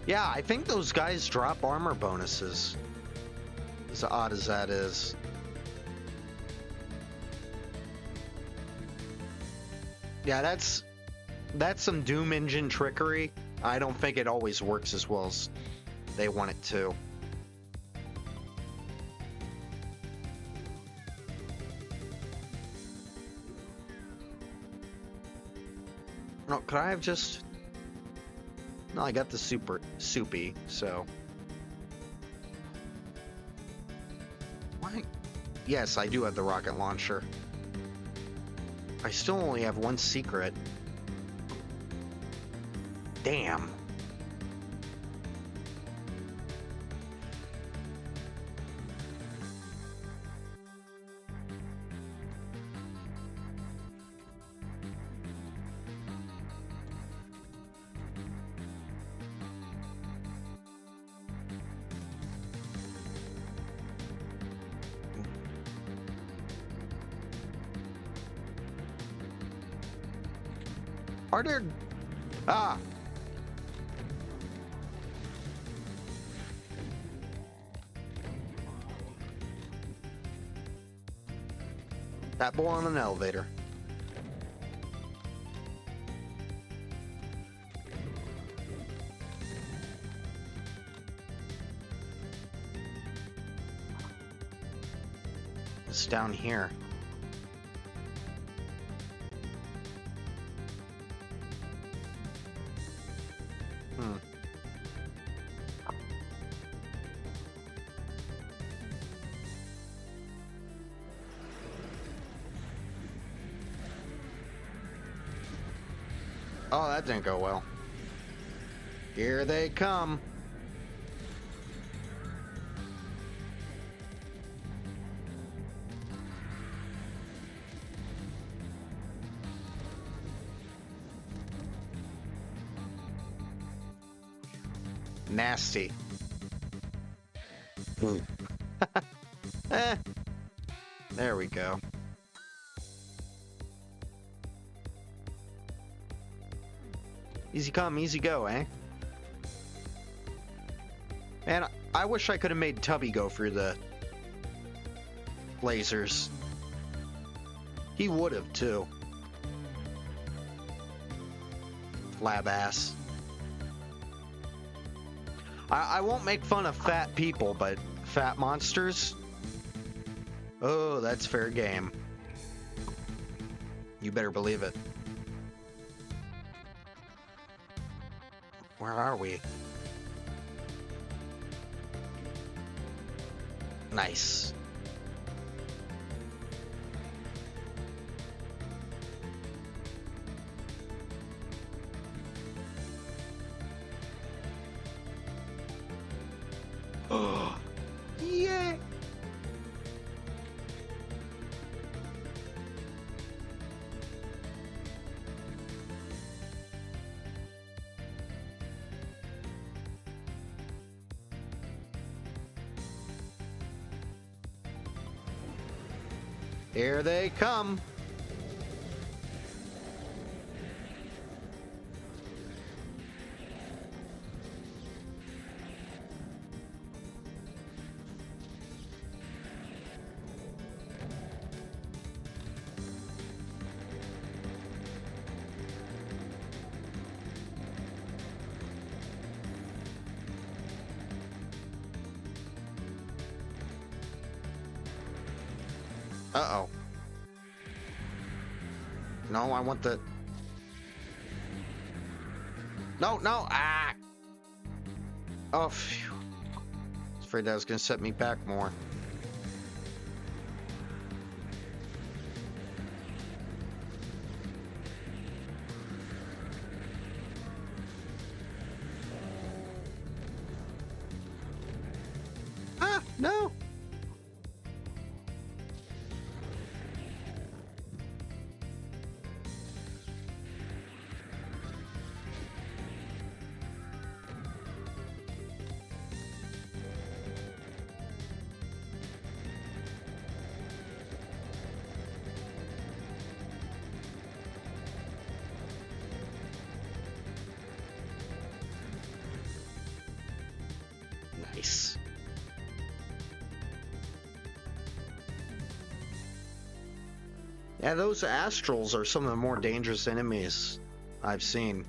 Yeah, I think those guys drop armor bonuses. As odd as that is. Yeah, that's some Doom engine trickery. I don't think it always works as well as they want it to. No, could I have just... No, I got the super soupy, so... Why? Yes, I do have the rocket launcher. I still only have one secret. Damn. Are there... Ah! That boy on an elevator. It's down here. Oh, that didn't go well. Here they come. Nasty. Eh. There we go. Easy come, easy go, eh? Man, I wish I could have made Tubby go through the lasers. He would have, too. Lab ass. I won't make fun of fat people, but fat monsters? Oh, that's fair game. You better believe it. Where are we? Nice. Oh, yeah. Here they come. Uh-oh. No, I want the... No, no! Ah! Oh, phew. I was afraid that was going to set me back more. Ah, no! Nice. Yeah, those astrals are some of the more dangerous enemies I've seen.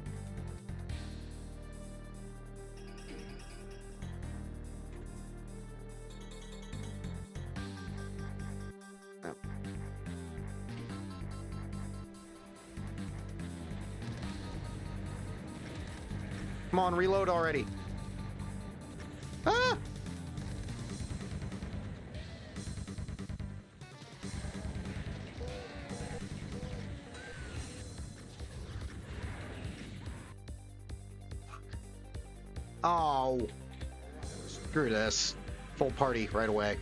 Oh. Come on, reload already. Ah! Oh, screw this. Full party right away.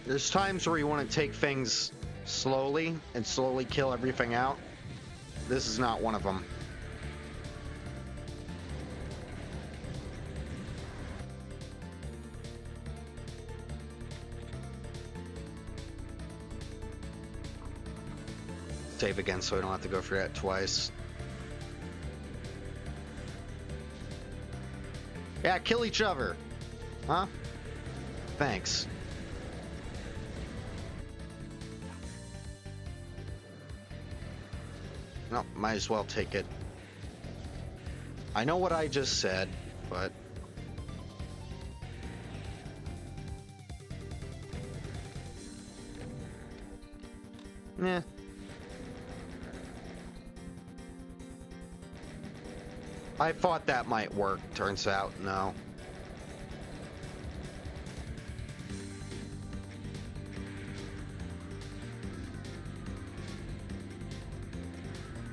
There's times where you want to take things slowly and slowly kill everything out. This is not one of them. Save again so I don't have to go through that twice. Yeah, kill each other. Huh? Thanks. No, might as well take it. I know what I just said, but... Eh. I thought that might work. Turns out, no.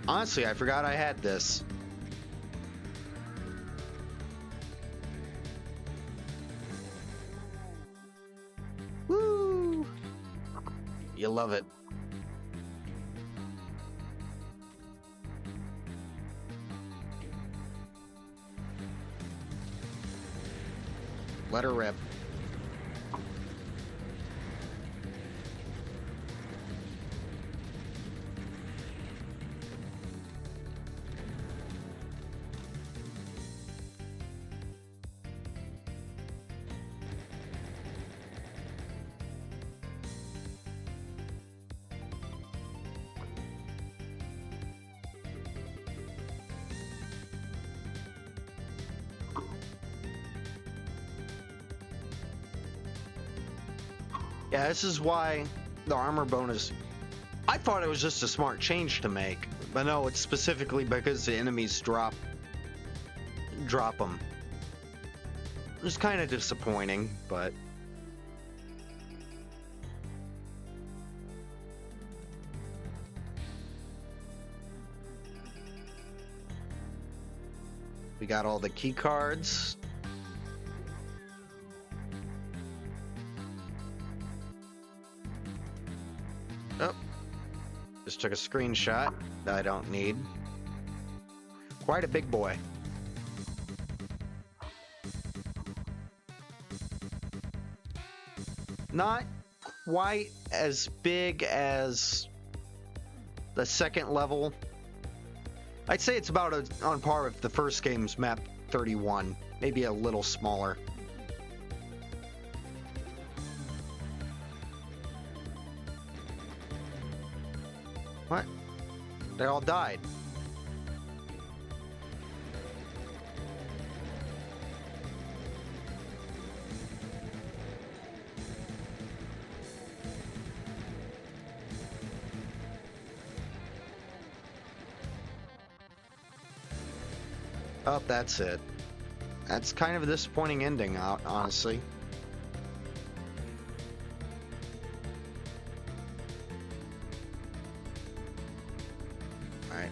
Honestly, I forgot I had this. Woo! You love it. Let her rip. Yeah, this is why the armor bonus... I thought it was just a smart change to make, but no, it's specifically because the enemies drop them. It's kind of disappointing, but... We got all the key cards. Oh, just took a screenshot that I don't need. Quite a big boy. Not quite as big as the second level. I'd say it's about on par with the first game's map 31, maybe a little smaller. What? They all died. Oh, that's it. That's kind of a disappointing ending, honestly. Alright.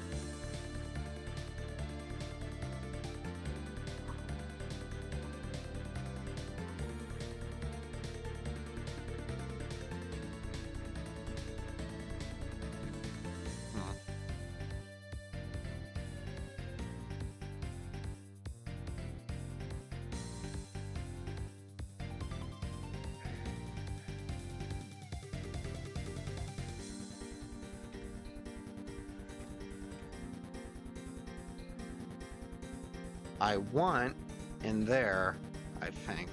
I want in there, I think.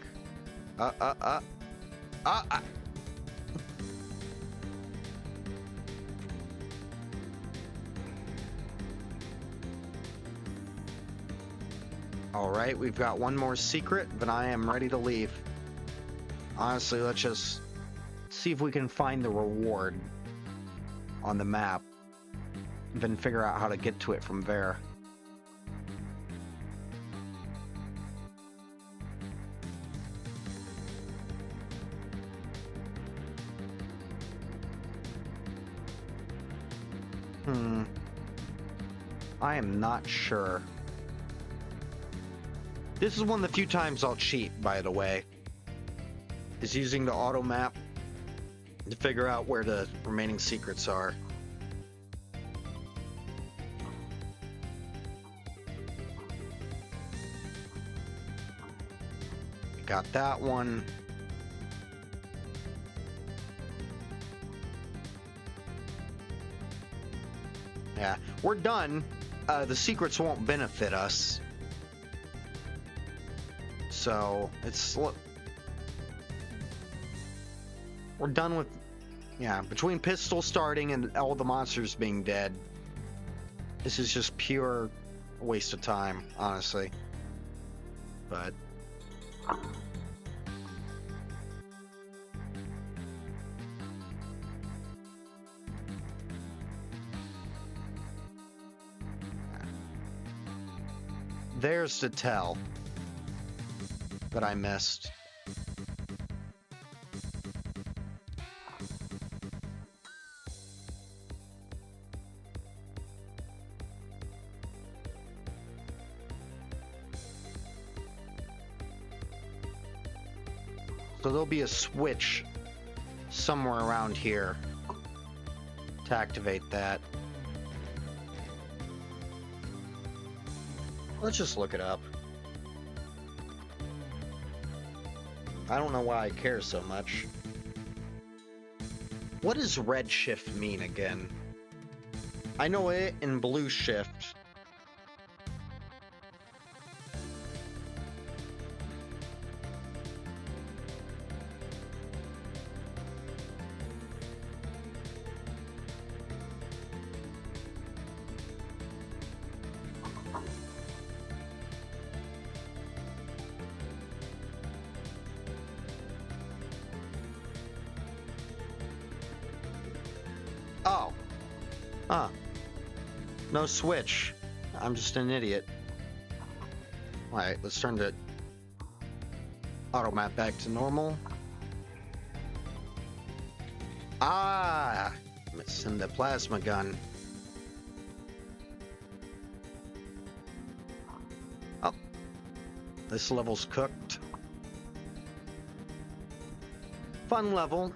All right, we've got one more secret, but I am ready to leave. Honestly, let's just see if we can find the reward on the map, then figure out how to get to it from there. I am not sure. This is one of the few times I'll cheat, by the way, is using the auto map to figure out where the remaining secrets are. Got that one. Yeah, we're done. The secrets won't benefit us. So, we're done with... Yeah, between pistol starting and all the monsters being dead, this is just pure waste of time, honestly. But... There's to tell that I missed. So there'll be a switch somewhere around here to activate that. Let's just look it up. I don't know why I care so much. What does red shift mean again? I know it in blue shift. Oh. Huh. No switch. I'm just an idiot. Alright, let's turn the auto map back to normal. Ah! Missing the plasma gun. Oh. This level's cooked. Fun level.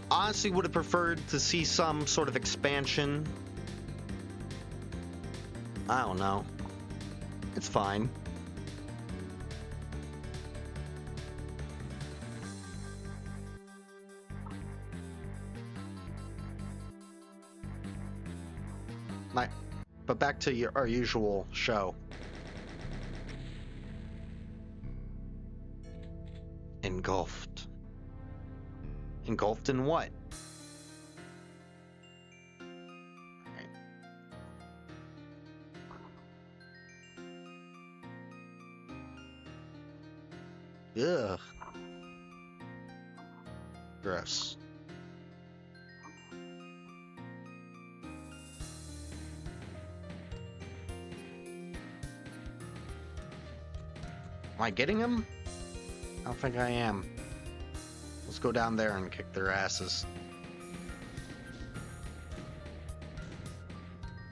Honestly would have preferred to see some sort of expansion. I don't know. It's fine. But back to our usual show. Engulfed. Engulfed in what? Ugh. Gross. Am I getting him? I don't think I am. Let's go down there and kick their asses.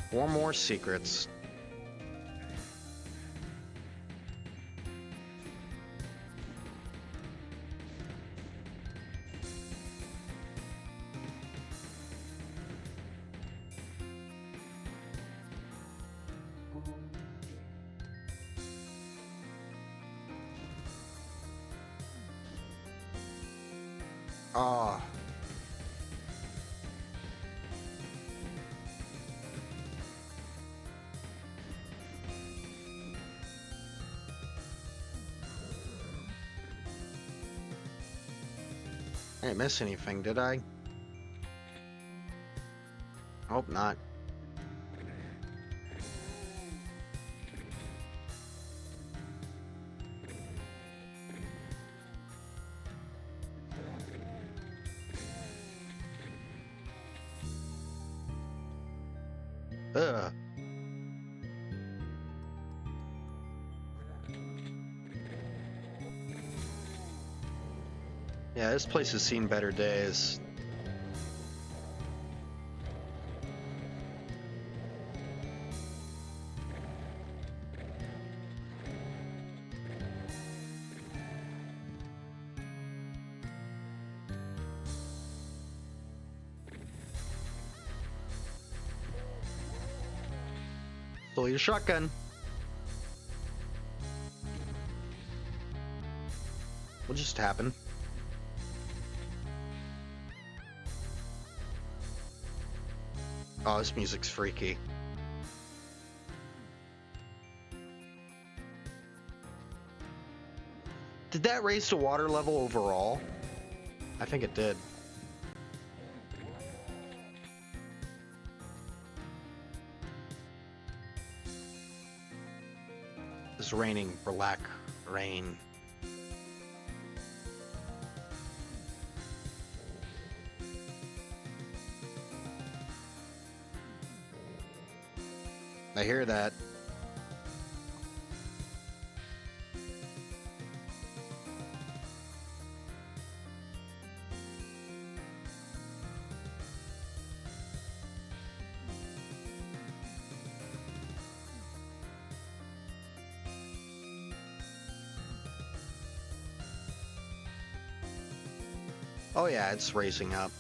4 more secrets. Ah. I didn't miss anything, did I? Hope not. Ugh. Yeah, this place has seen better days. Pull your shotgun. What just happened? Oh, this music's freaky. Did that raise the water level overall? I think it did. It's raining black rain. I hear that. Oh yeah, it's racing up.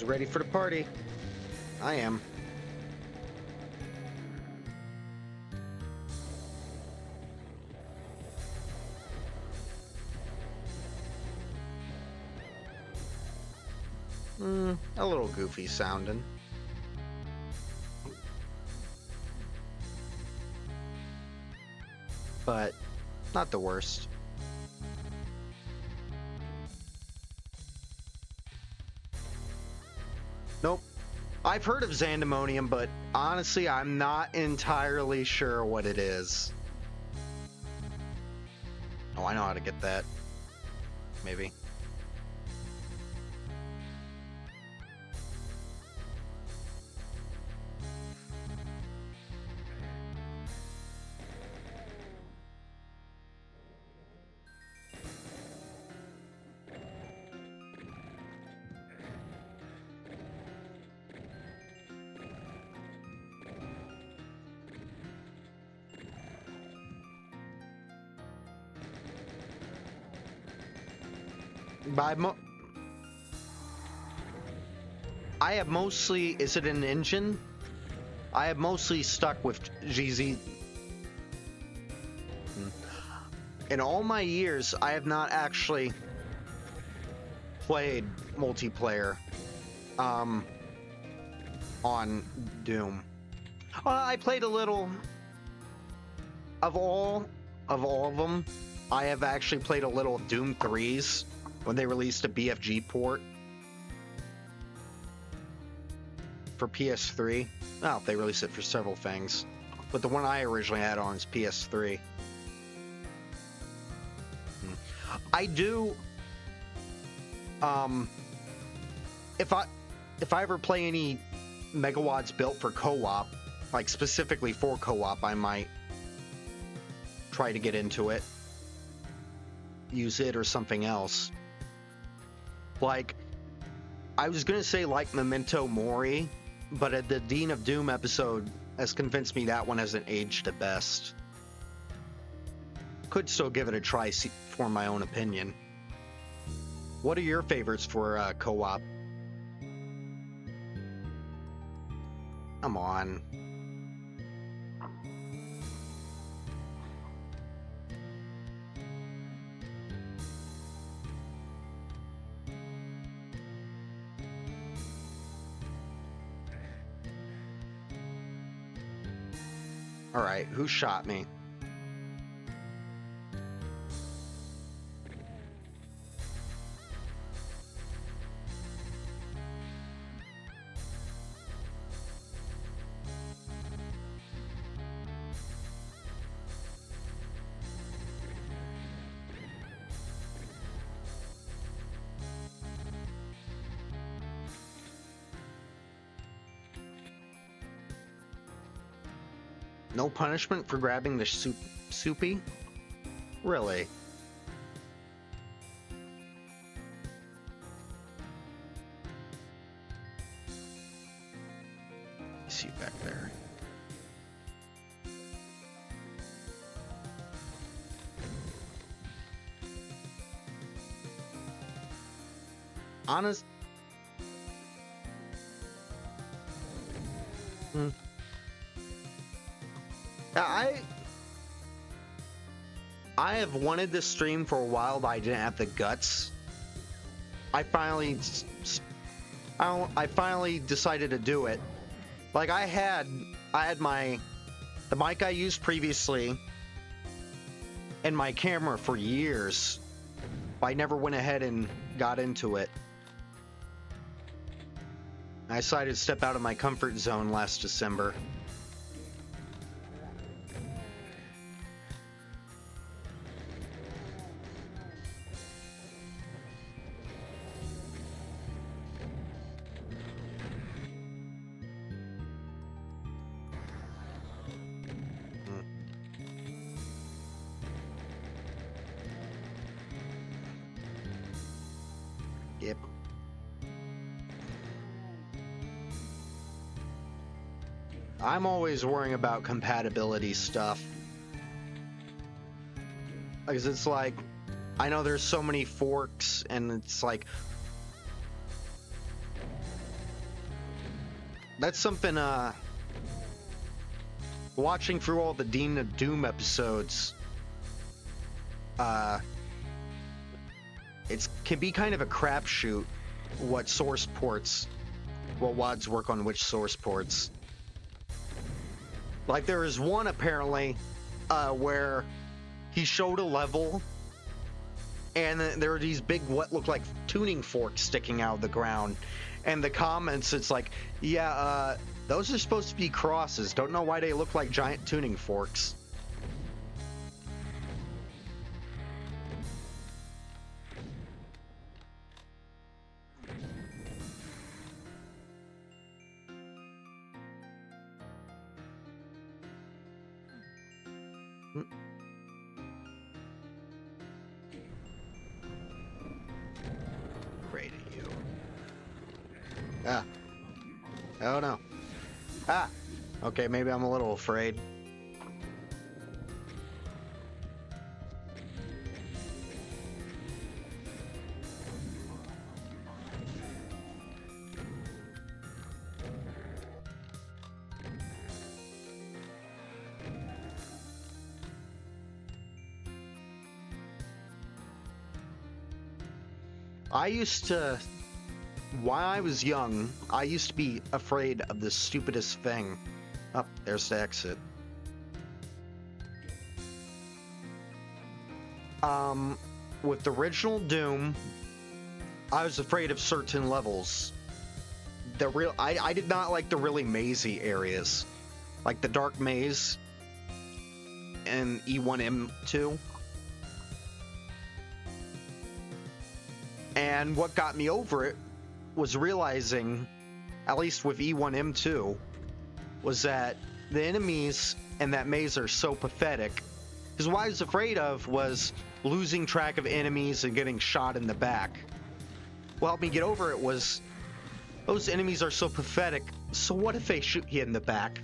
Who's ready for the party? I am. A little goofy sounding. But not the worst. Nope. I've heard of Xandamonium, but honestly, I'm not entirely sure what it is. Oh, I know how to get that. Maybe. I have mostly, is it an engine? I have mostly stuck with GZ. In all my years, I have not actually played multiplayer on Doom. I played a little of all of them. I have actually played a little of Doom 3's when they released a BFG port for PS3. Well, they released it for several things, but the one I originally had on is PS3. I do. If I ever play any megawatts built for co-op, like specifically for co-op, I might try to get into it, use it or something else. Like, I was gonna say like Memento Mori, but the Dean of Doom episode has convinced me that one hasn't aged the best. Could still give it a try, for my own opinion. What are your favorites for co-op? Come on. All right, who shot me? No punishment for grabbing the soupy? Really? See you back there. Honest. I have wanted this stream for a while, but I didn't have the guts. I finally decided to do it. Like I had the mic I used previously and my camera for years. I never went ahead and got into it. I decided to step out of my comfort zone last December. Yep. I'm always worrying about compatibility stuff. Because it's like, I know there's so many forks, and it's like, that's something, watching through all the Dean of Doom episodes, it can be kind of a crapshoot what source ports, what WADs work on which source ports. Like there is one apparently where he showed a level and there are these big what look like tuning forks sticking out of the ground, and the comments, it's like, yeah, those are supposed to be crosses, don't know why they look like giant tuning forks. Great at you. Ah. Oh no. Ah. Okay, maybe I'm a little afraid. While I was young, I used to be afraid of the stupidest thing. Oh, there's the exit. With the original Doom, I was afraid of certain levels. I did not like the really mazy areas, like the Dark Maze and E1M2. And what got me over it was realizing, at least with E1M2, was that the enemies in that maze are so pathetic. Because what I was afraid of was losing track of enemies and getting shot in the back. What helped me get over it was, those enemies are so pathetic, so what if they shoot you in the back?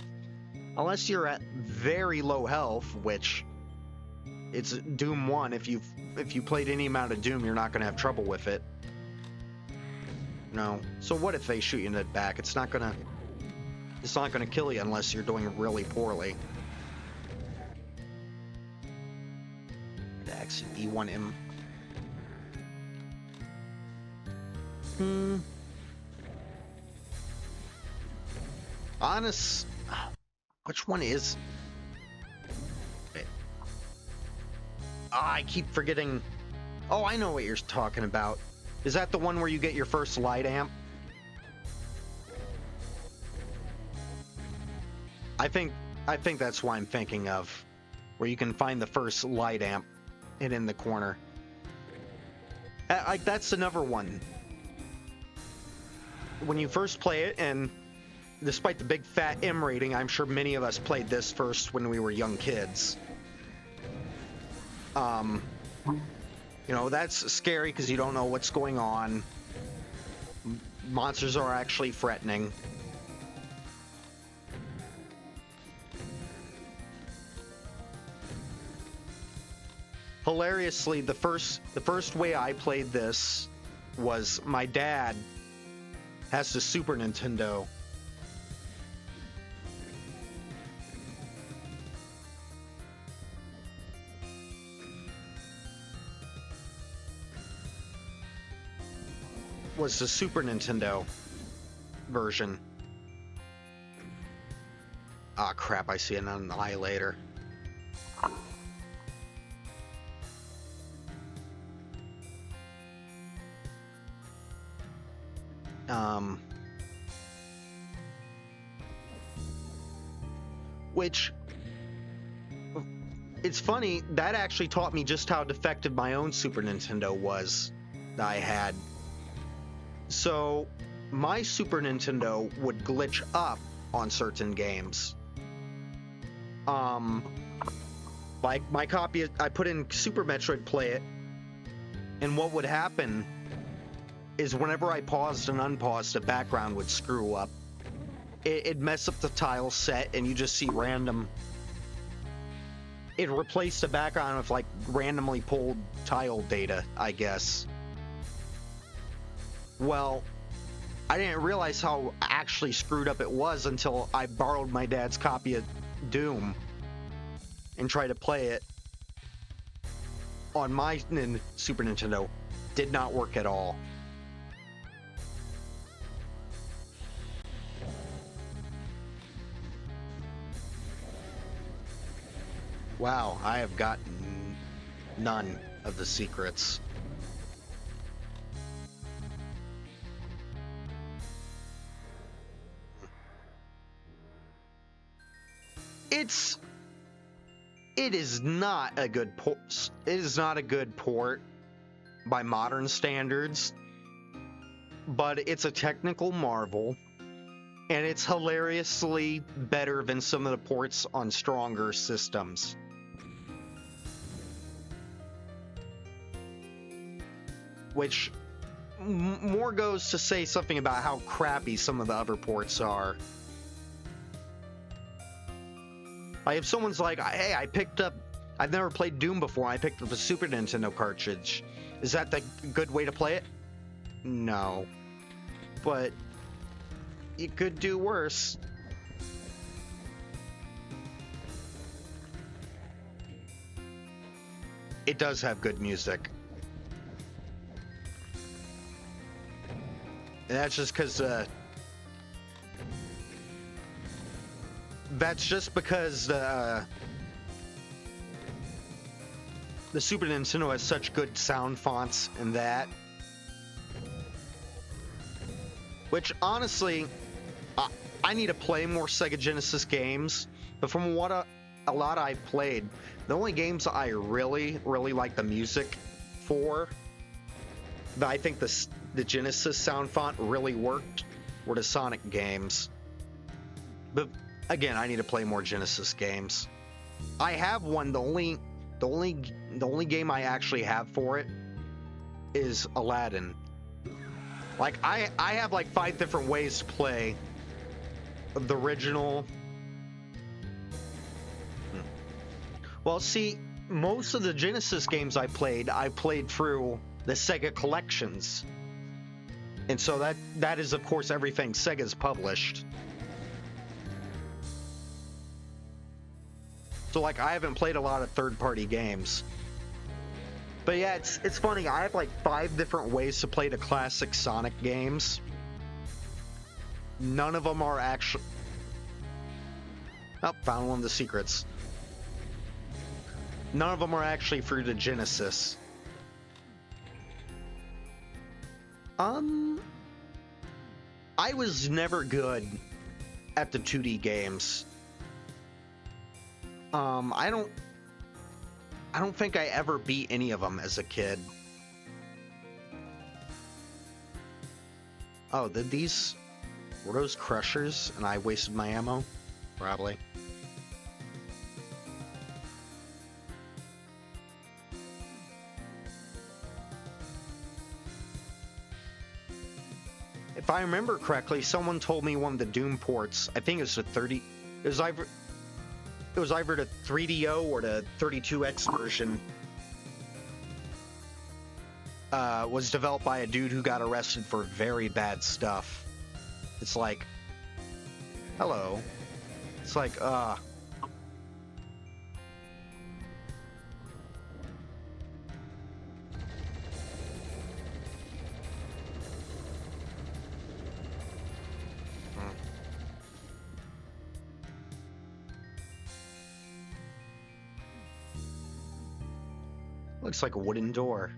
Unless you're at very low health, which it's Doom 1, if you played any amount of Doom, you're not going to have trouble with it. No. So what if they shoot you in the back? It's not gonna kill you unless you're doing really poorly. Dax E1M. Honest. Which one is? I keep forgetting. Oh, I know what you're talking about. Is that the one where you get your first light amp? I think that's what I'm thinking of, where you can find the first light amp and in the corner. That's another one. When you first play it, and despite the big fat M rating, I'm sure many of us played this first when we were young kids. You know, that's scary because you don't know what's going on. Monsters are actually threatening. Hilariously, the first way I played this was my dad has the Super Nintendo. was the Super Nintendo version. Ah, crap, I see an annihilator. Which, it's funny, that actually taught me just how defective my own Super Nintendo was that I had. So, my Super Nintendo would glitch up on certain games. Like my copy, I put in Super Metroid Play It, and what would happen is whenever I paused and unpaused, the background would screw up. It'd mess up the tile set, and you just see random... It replaced the background with, like, randomly pulled tile data, I guess. Well, I didn't realize how actually screwed up it was until I borrowed my dad's copy of Doom and tried to play it on my Super Nintendo. Did not work at all. Wow, I have gotten none of the secrets. It is not a good port. It is not a good port by modern standards, but it's a technical marvel, and it's hilariously better than some of the ports on stronger systems. Which more goes to say something about how crappy some of the other ports are. Like if someone's like, hey, I've never played Doom before, I picked up a Super Nintendo cartridge. Is that the good way to play it? No. But you could do worse. It does have good music. And that's just because the Super Nintendo has such good sound fonts and that. Which honestly, I need to play more Sega Genesis games. But from what a lot I've played, the only games I really like the music for, that I think the Genesis sound font really worked, were the Sonic games. But again, I need to play more Genesis games. I have one. The only game I actually have for it is Aladdin. Like I have like 5 different ways to play the original. Well, see, most of the Genesis games I played through the Sega collections. And so that is, of course, everything Sega's published. So, like, I haven't played a lot of third-party games. But yeah, it's funny. I have, like, 5 different ways to play the classic Sonic games. None of them are actually... Oh, found one of the secrets. None of them are actually through the Genesis. I was never good at the 2D games. I don't think I ever beat any of them as a kid. Oh, were those crushers and I wasted my ammo? Probably. If I remember correctly, someone told me one of the Doom ports, I think it was it was either the 3DO or the 32X version, was developed by a dude who got arrested for very bad stuff. It's like, hello. It's like, Looks like a wooden door.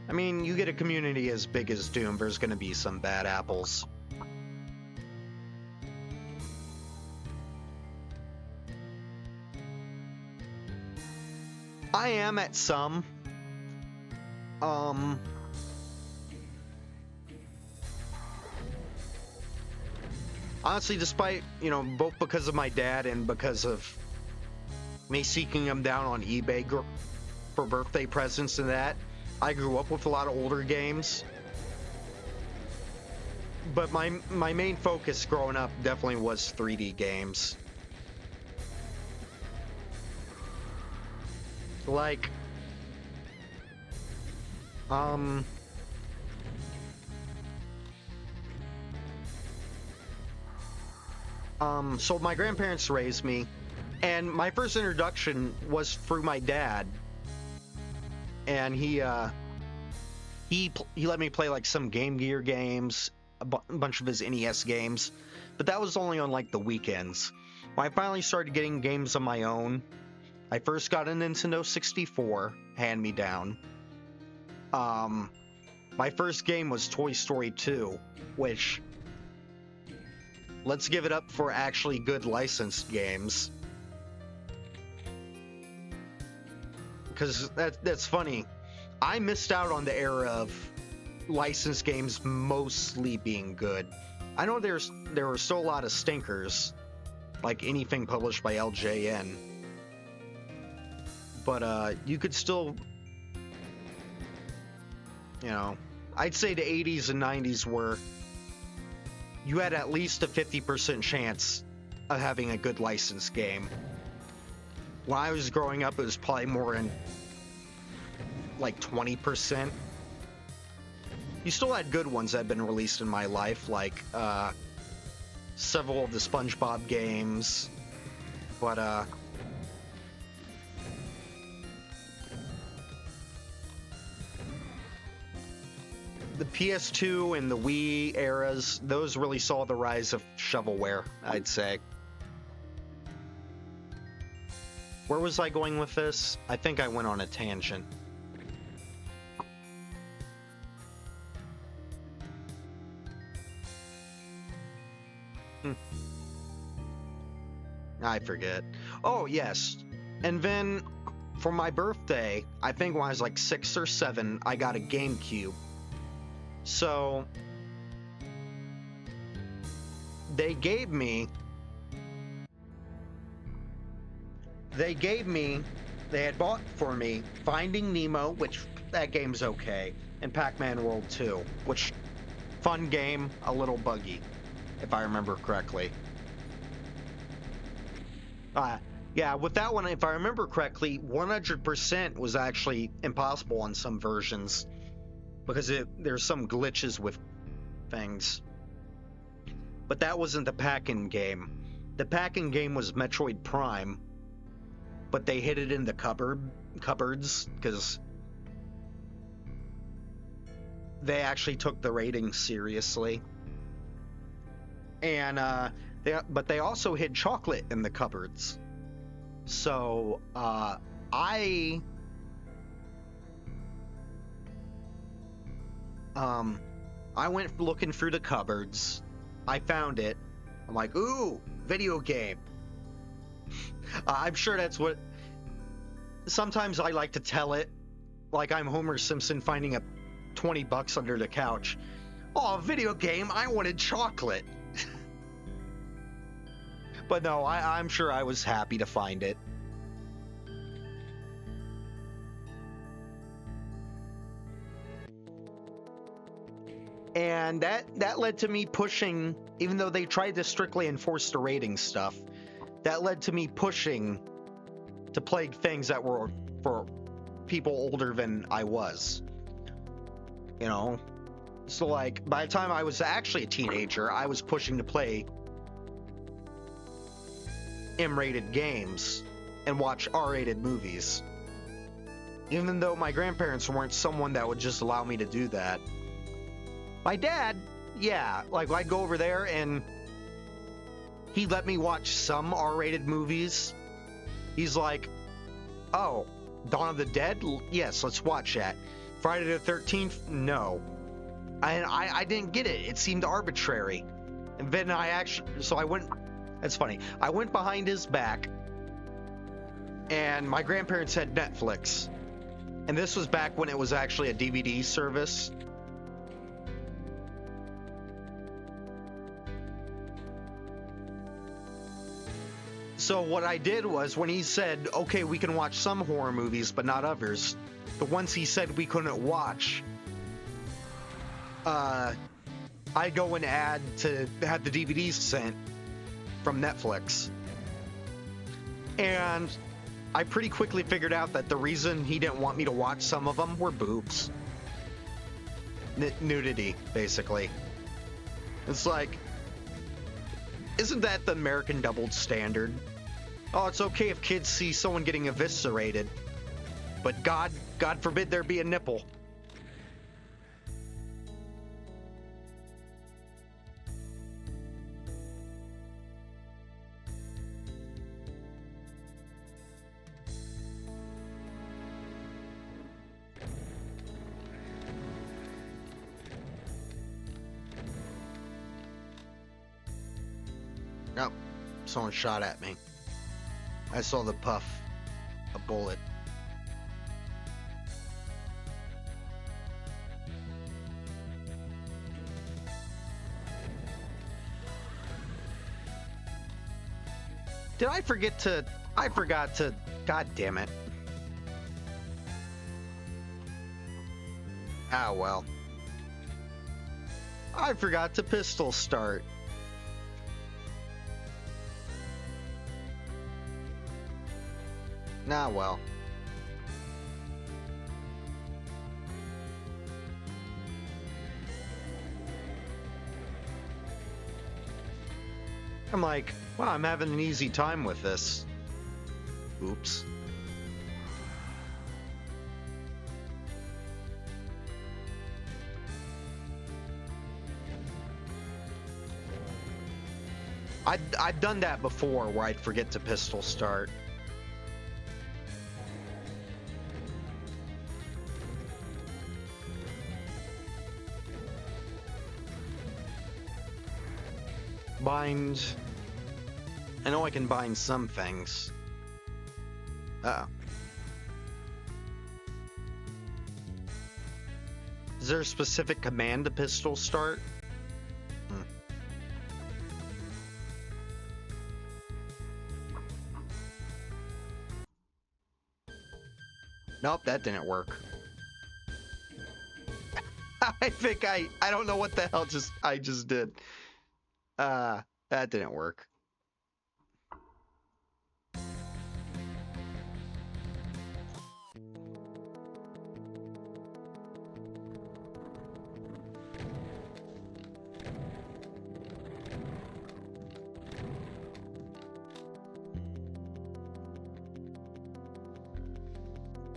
I mean, you get a community as big as Doom, there's gonna be some bad apples. I am at some. Honestly, despite, you know, both because of my dad and because of me seeking him down on eBay for birthday presents and that, I grew up with a lot of older games. But my main focus growing up definitely was 3D games. Like, so my grandparents raised me, and my first introduction was through my dad, and he let me play like some Game Gear games, a bunch of his NES games, but that was only on like the weekends. When I finally started getting games on my own, I first got a Nintendo 64 hand-me-down. My first game was Toy Story 2, which, let's give it up for actually good licensed games. Because that's funny. I missed out on the era of licensed games mostly being good. I know there were still a lot of stinkers, like anything published by LJN. But you could still, you know, I'd say the 80s and 90s were, you had at least a 50% chance of having a good licensed game. When I was growing up, it was probably more in like 20%. You still had good ones that had been released in my life, like several of the SpongeBob games, but the PS2 and the Wii eras, those really saw the rise of shovelware, I'd say. Where was I going with this? I think I went on a tangent. I forget. Oh, yes. And then, for my birthday, I think when I was like 6 or 7, I got a GameCube. So, they had bought for me Finding Nemo, which that game's okay, and Pac-Man World 2, which, fun game, a little buggy, if I remember correctly. Yeah, with that one, if I remember correctly, 100% was actually impossible on some versions, because there's some glitches with things. But that wasn't the Pac-In game. The Pac-In game was Metroid Prime, but they hid it in the cupboards, because they actually took the ratings seriously. And but they also hid chocolate in the cupboards. So I went looking through the cupboards. I found it. I'm like, ooh, video game. I'm sure that's what... Sometimes I like to tell it, like I'm Homer Simpson finding a $20 under the couch. Oh, video game, I wanted chocolate. But no, I'm sure I was happy to find it. And that led to me pushing, even though they tried to strictly enforce the rating stuff, that led to me pushing to play things that were for people older than I was. You know? So, like, by the time I was actually a teenager, I was pushing to play M-rated games and watch R-rated movies. Even though my grandparents weren't someone that would just allow me to do that. My dad, Yeah, like I'd go over there and he let me watch some R-rated movies. He's like, oh, Dawn of the Dead? Yes, let's watch that. Friday the 13th? No. And I didn't get it. It seemed arbitrary. And then so I went, that's funny. I went behind his back and my grandparents had Netflix. And this was back when it was actually a DVD service. So what I did was when he said, okay, we can watch some horror movies, but not others, the ones he said we couldn't watch, I go and add to have the DVDs sent from Netflix. And I pretty quickly figured out that the reason he didn't want me to watch some of them were boobs. Nudity, basically. It's like, isn't that the American double standard? Oh, it's okay if kids see someone getting eviscerated, but God forbid there be a nipple. Nope, someone shot at me. I saw the puff, a bullet. I forgot to, god damn it. Ah, well. I forgot to pistol start. Nah, well. I'm like, wow, I'm having an easy time with this. Oops. I've done that before where I'd forget to pistol start. Bind. I know I can bind some things. Uh-oh. Is there a specific command to pistol start? Nope, that didn't work. I don't know what the hell I just did. That didn't work.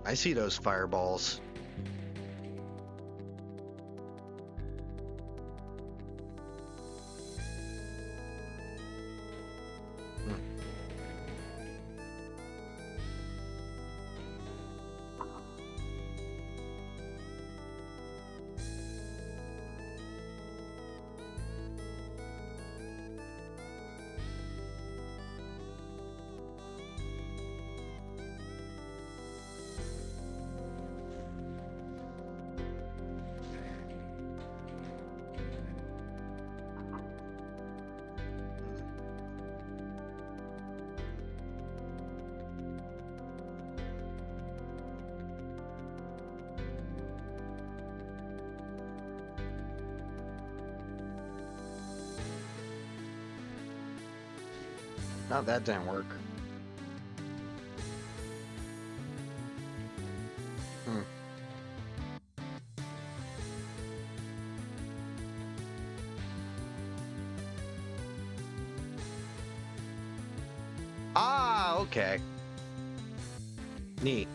I see those fireballs. No, that didn't work. Ah, okay. Neat.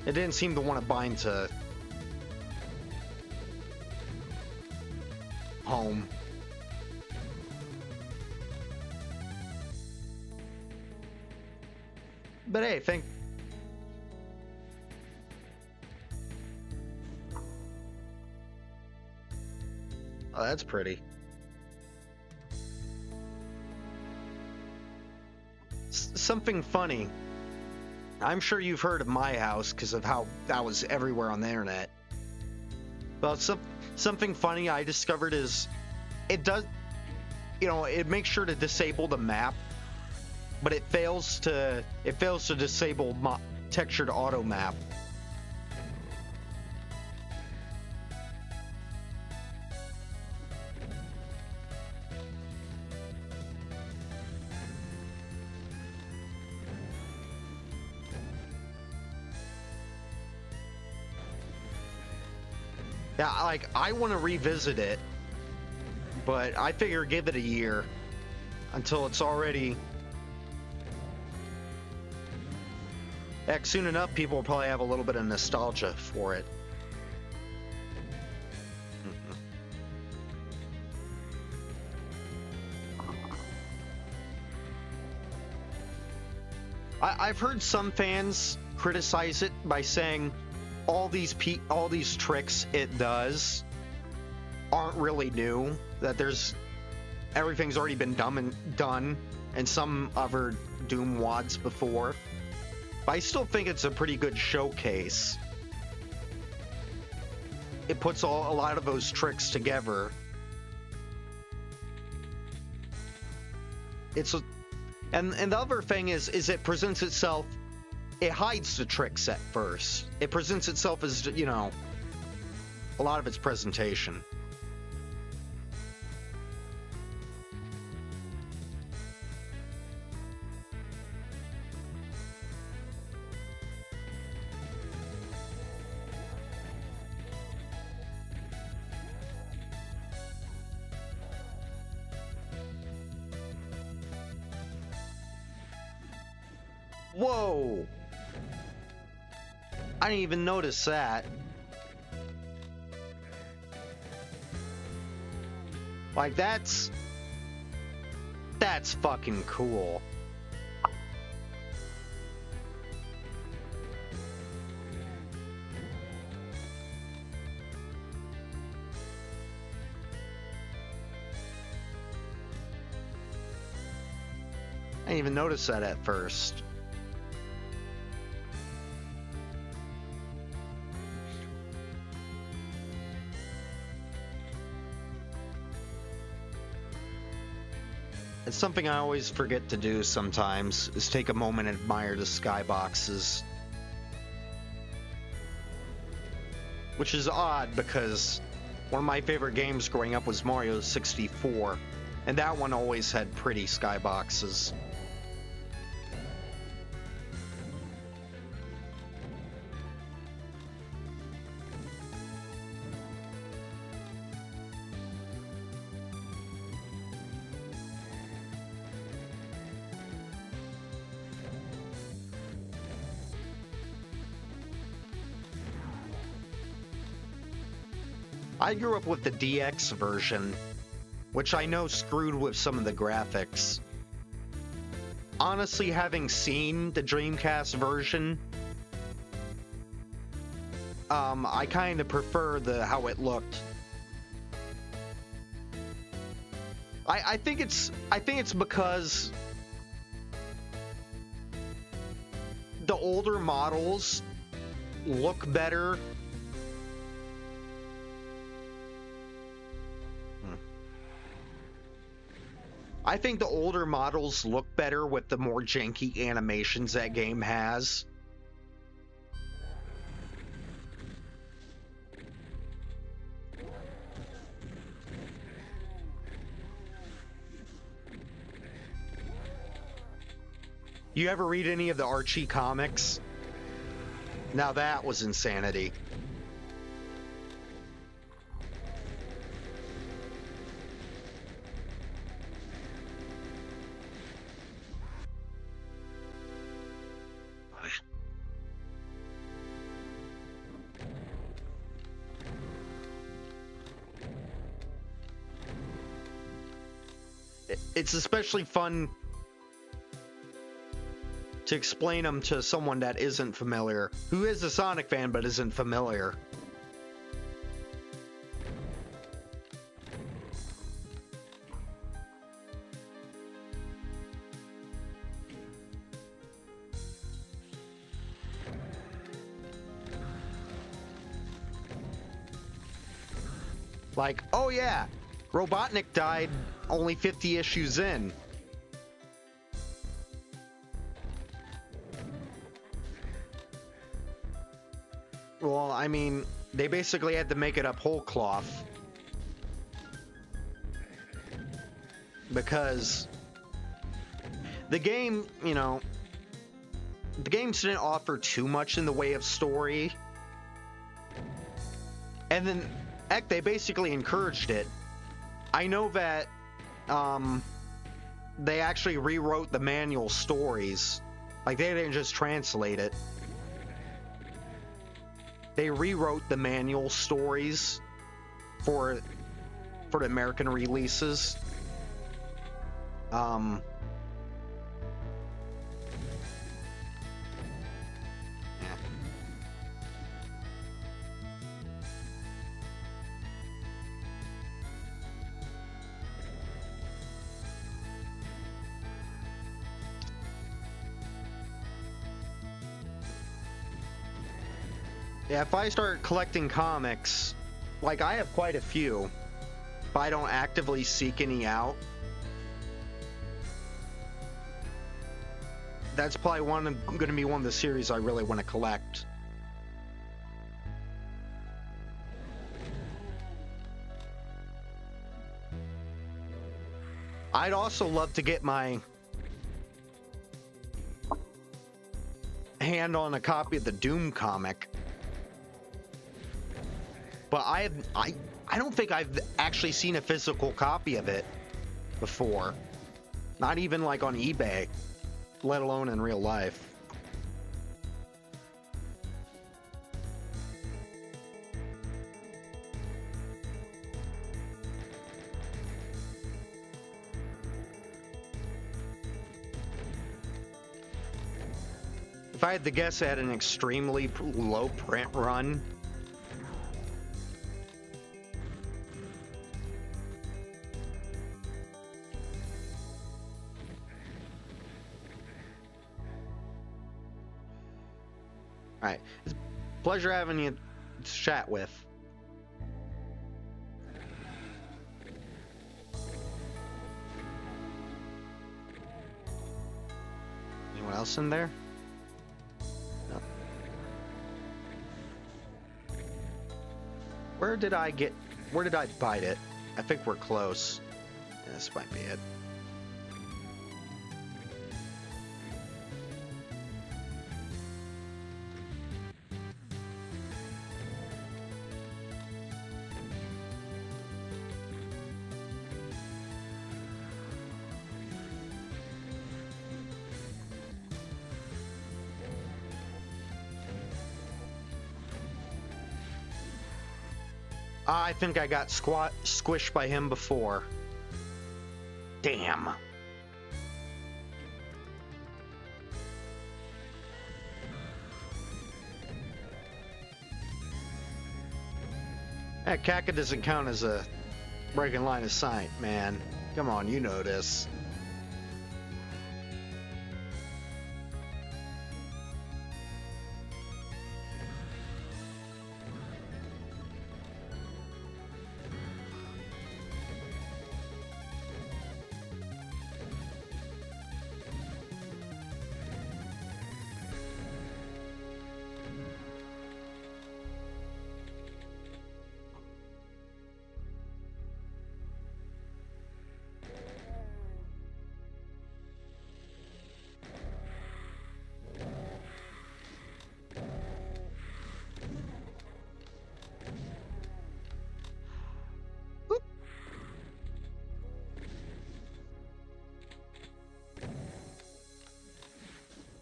It didn't seem to want to bind to... home. But hey, oh, that's pretty. Something funny. I'm sure you've heard of my house because of how that was everywhere on the internet. Well, something funny I discovered is it does, it makes sure to disable the map, but it fails to disable textured auto map. Yeah, like, I want to revisit it, but I figure give it a year until it's already... Heck, soon enough, people will probably have a little bit of nostalgia for it. I've heard some fans criticize it by saying all these tricks it does aren't really new, that everything's already been done and some other Doom wads before. But I still think it's a pretty good showcase. It puts a lot of those tricks together. And the other thing is it presents itself. It hides the tricks at first. It presents itself as, a lot of its presentation. Whoa! I didn't even notice that. Like, that's fucking cool. I didn't even notice that at first. It's something I always forget to do sometimes, is take a moment and admire the skyboxes. Which is odd because one of my favorite games growing up was Mario 64, and that one always had pretty skyboxes. I grew up with the DX version, which I know screwed with some of the graphics. Honestly, having seen the Dreamcast version, I kind of prefer how it looked. I think it's because the older models look better. I think the older models look better with the more janky animations that game has. You ever read any of the Archie comics? Now that was insanity. it's especially fun to explain them to someone that isn't familiar, who is a Sonic fan but isn't familiar. Like, oh yeah, Robotnik died only 50 issues in. Well, I mean, they basically had to make it up whole cloth. Because the game, you know, the games didn't offer too much in the way of story. And then, heck, they basically encouraged it. I know that they actually rewrote the manual stories. Like, they didn't just translate it. They rewrote the manual stories for the American releases. Yeah, if I start collecting comics, like I have quite a few, but I don't actively seek any out. That's probably going to be one of the series I really want to collect. I'd also love to get my hand on a copy of the Doom comic. But I don't think I've actually seen a physical copy of it before. Not even like on eBay, let alone in real life. If I had to guess, at an extremely low print run, alright, it's a pleasure having you to chat with. Anyone else in there? No. Where did I bite it? I think we're close. Yeah, this might be it. I think I got squished by him before. Damn. That Kaka doesn't count as a breaking line of sight, man. Come on, you know this.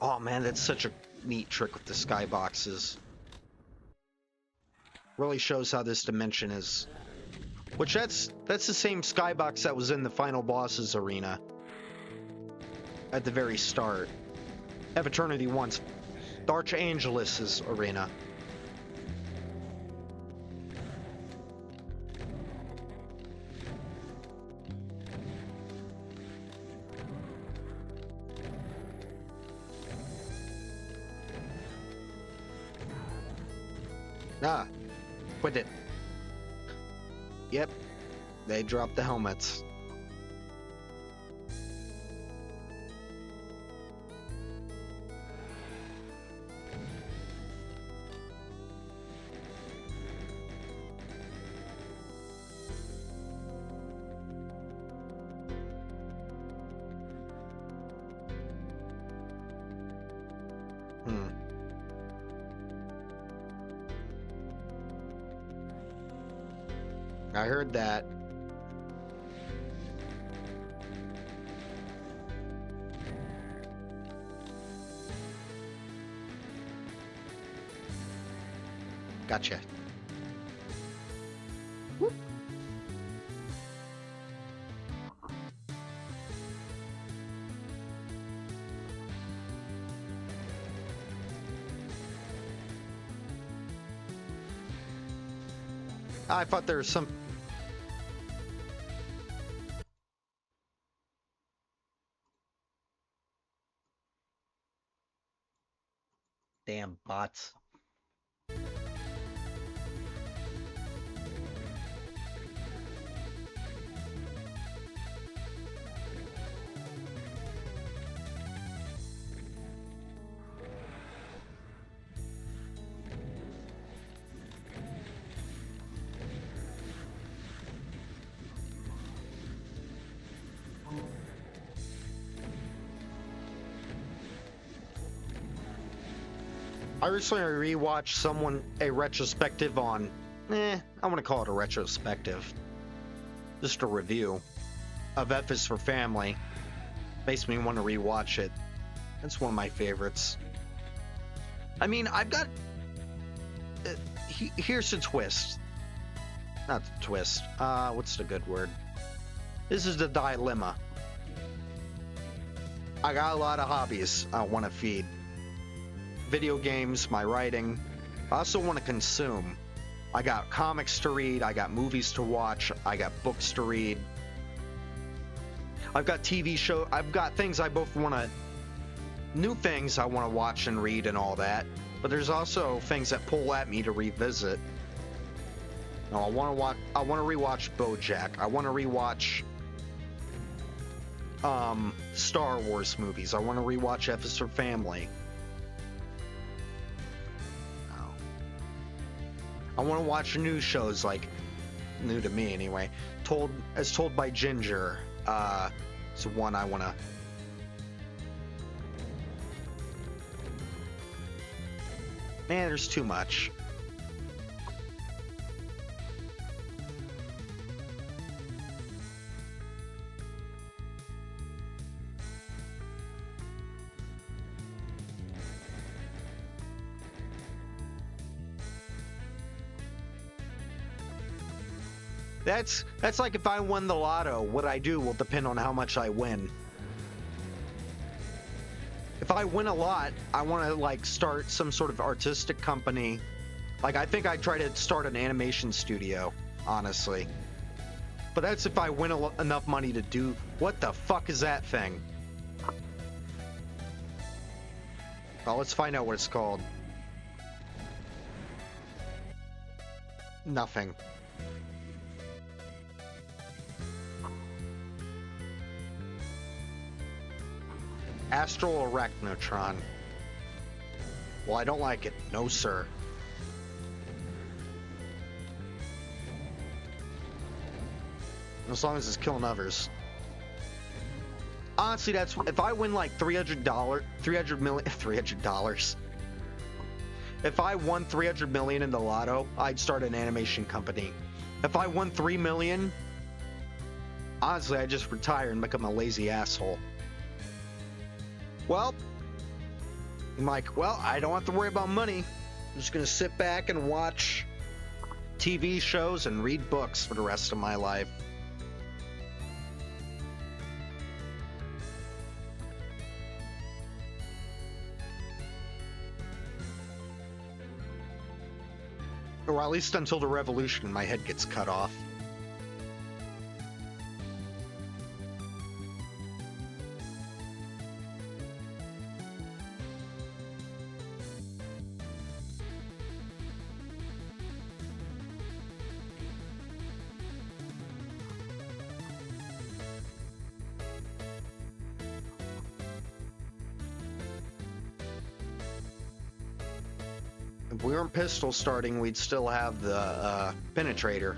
Oh man, that's such a neat trick with the skyboxes. Really shows how this dimension is Which that's the same skybox that was in the final boss's arena at the very start. Eviternity 1's Archangelus's arena. Ah, quit it. Yep, they dropped the helmets. I heard that. Gotcha. Whoop. I thought there was some... Damn bots. I recently rewatched a retrospective on, I want to call it a retrospective. Just a review of F is for Family. Makes me want to rewatch it. It's one of my favorites. I mean, I've got... here's the twist. Not the twist. What's the good word? This is the dilemma. I got a lot of hobbies I want to feed. Video games, my writing. I also want to consume. I got comics to read, I got movies to watch, I got books to read. I've got TV show, I've got things I both want to... New things I want to watch and read and all that. But there's also things that pull at me to revisit. No, I want to rewatch BoJack. I want to rewatch Star Wars movies. I want to rewatch F is for Family. I want to watch new shows, like, new to me anyway, told by Ginger. It's one I want to... Man, there's too much. That's like if I won the lotto, what I do will depend on how much I win. If I win a lot, I want to like start some sort of artistic company. Like I think I'd try to start an animation studio, honestly. But that's if I win enough money to do... What the fuck is that thing? Well, let's find out what it's called. Nothing. Astral Arachnotron. Well, I don't like it. No, sir. As long as it's killing others. Honestly, that's... If I win like $300 million... If I won $300 million in the lotto, I'd start an animation company. If I won $3 million... Honestly, I'd just retire and become a lazy asshole. Well, I'm like, well, I don't have to worry about money. I'm just gonna sit back and watch TV shows and read books for the rest of my life. Or at least until the revolution, my head gets cut off. If we weren't pistol starting, we'd still have the penetrator.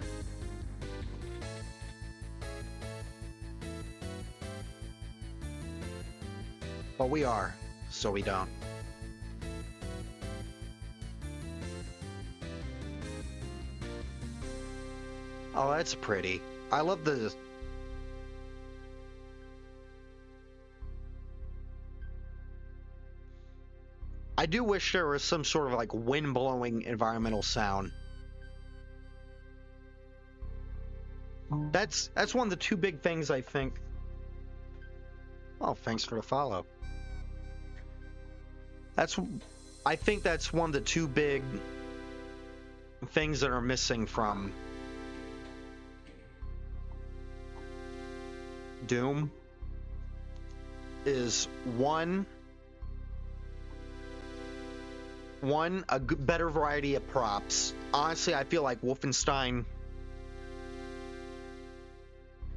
But we are, so we don't. Oh, that's pretty. I love the... I do wish there was some sort of like wind-blowing environmental sound. That's one of the two big things I think. Oh, thanks for the follow. I think that's one of the two big things that are missing from Doom is one, better variety of props. Honestly, I feel like Wolfenstein...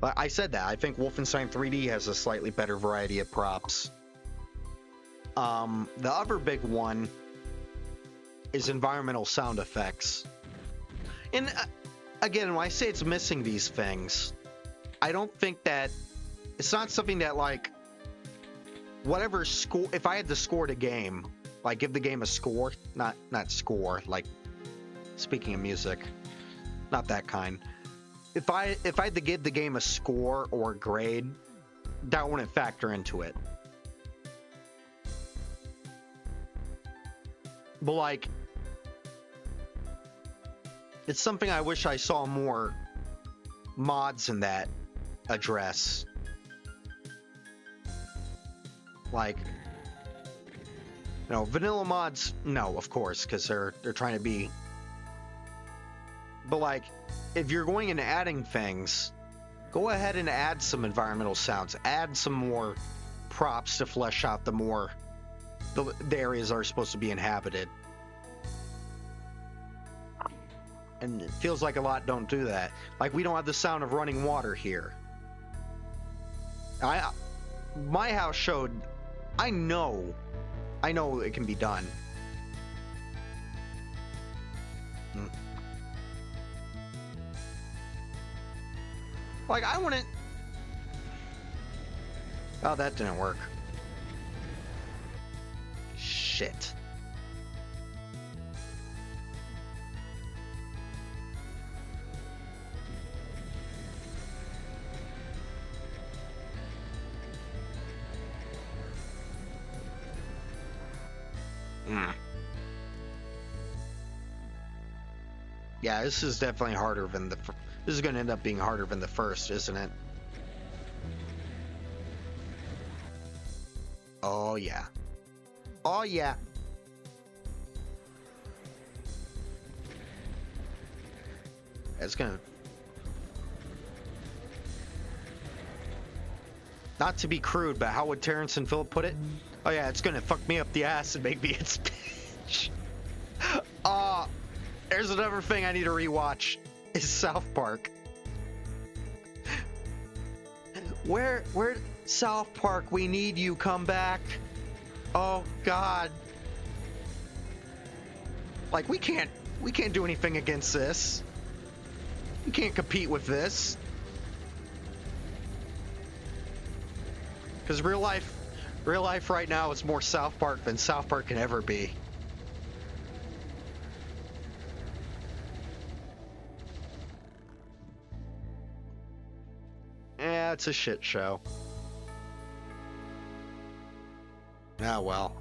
I said that. I think Wolfenstein 3D has a slightly better variety of props. The other big one is environmental sound effects. And again, when I say it's missing these things, I don't think that... It's not something that, like... Whatever score... If I had to score the game... Like, give the game a score, not score, like, speaking of music, not that kind. If I had to give the game a score or a grade, that wouldn't factor into it. But, like, it's something I wish I saw more mods in that address. Like... No, vanilla mods, no, of course, because they're trying to be... But, like, if you're going and adding things, go ahead and add some environmental sounds. Add some more props to flesh out the areas that are supposed to be inhabited. And it feels like a lot don't do that. Like, we don't have the sound of running water here. My house showed... I know it can be done. Like, I wouldn't... Oh, that didn't work. Shit. Yeah, this is definitely harder than this is going to end up being harder than the first, isn't it? Oh, yeah. Oh, yeah. It's going to... Not to be crude, but how would Terrence and Phillip put it? Oh, yeah, it's going to fuck me up the ass and make me its bitch. There's another thing I need to rewatch, is South Park. Where South Park, we need you, come back. Oh God. Like, we can't do anything against this. We can't compete with this. Because real life right now is more South Park than South Park can ever be. Yeah, it's a shit show. Ah, well.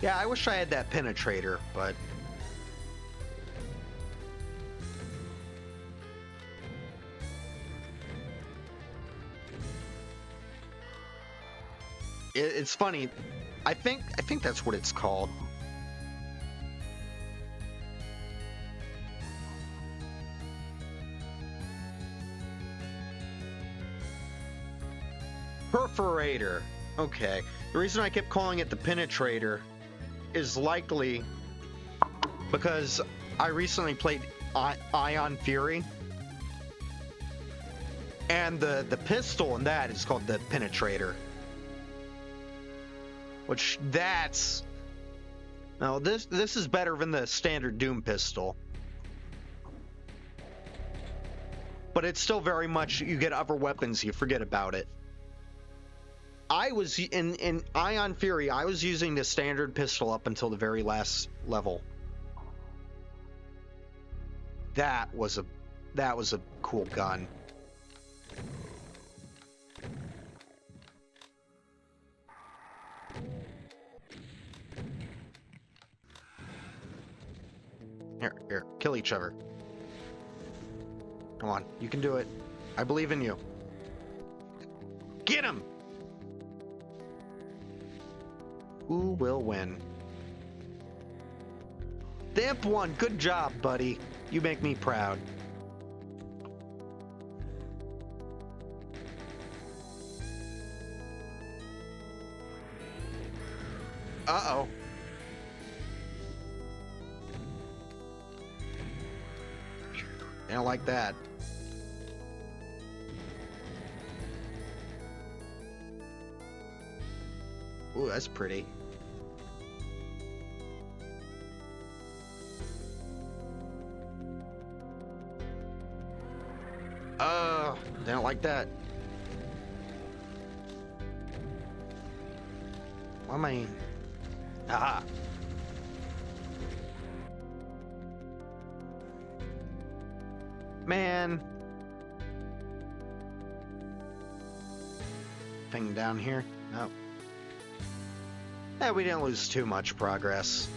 Yeah, I wish I had that penetrator, but... It's funny. I think that's what it's called. Perforator. Okay. The reason I kept calling it the penetrator is likely because I recently played Ion Fury, and the pistol in that is called the penetrator. Which that's no, this is better than the standard Doom pistol, but it's still very much you get other weapons, you forget about it. I was in Ion Fury. I was using the standard pistol up until the very last level. That was a cool gun. Here, kill each other. Come on, you can do it. I believe in you. Get him! Who will win? The Imp won. Good job, buddy. You make me proud. Uh-oh. I don't like that. Ooh, that's pretty. They don't like that. Why am I... Aha. Man. Thing down here? No. Yeah, we didn't lose too much progress.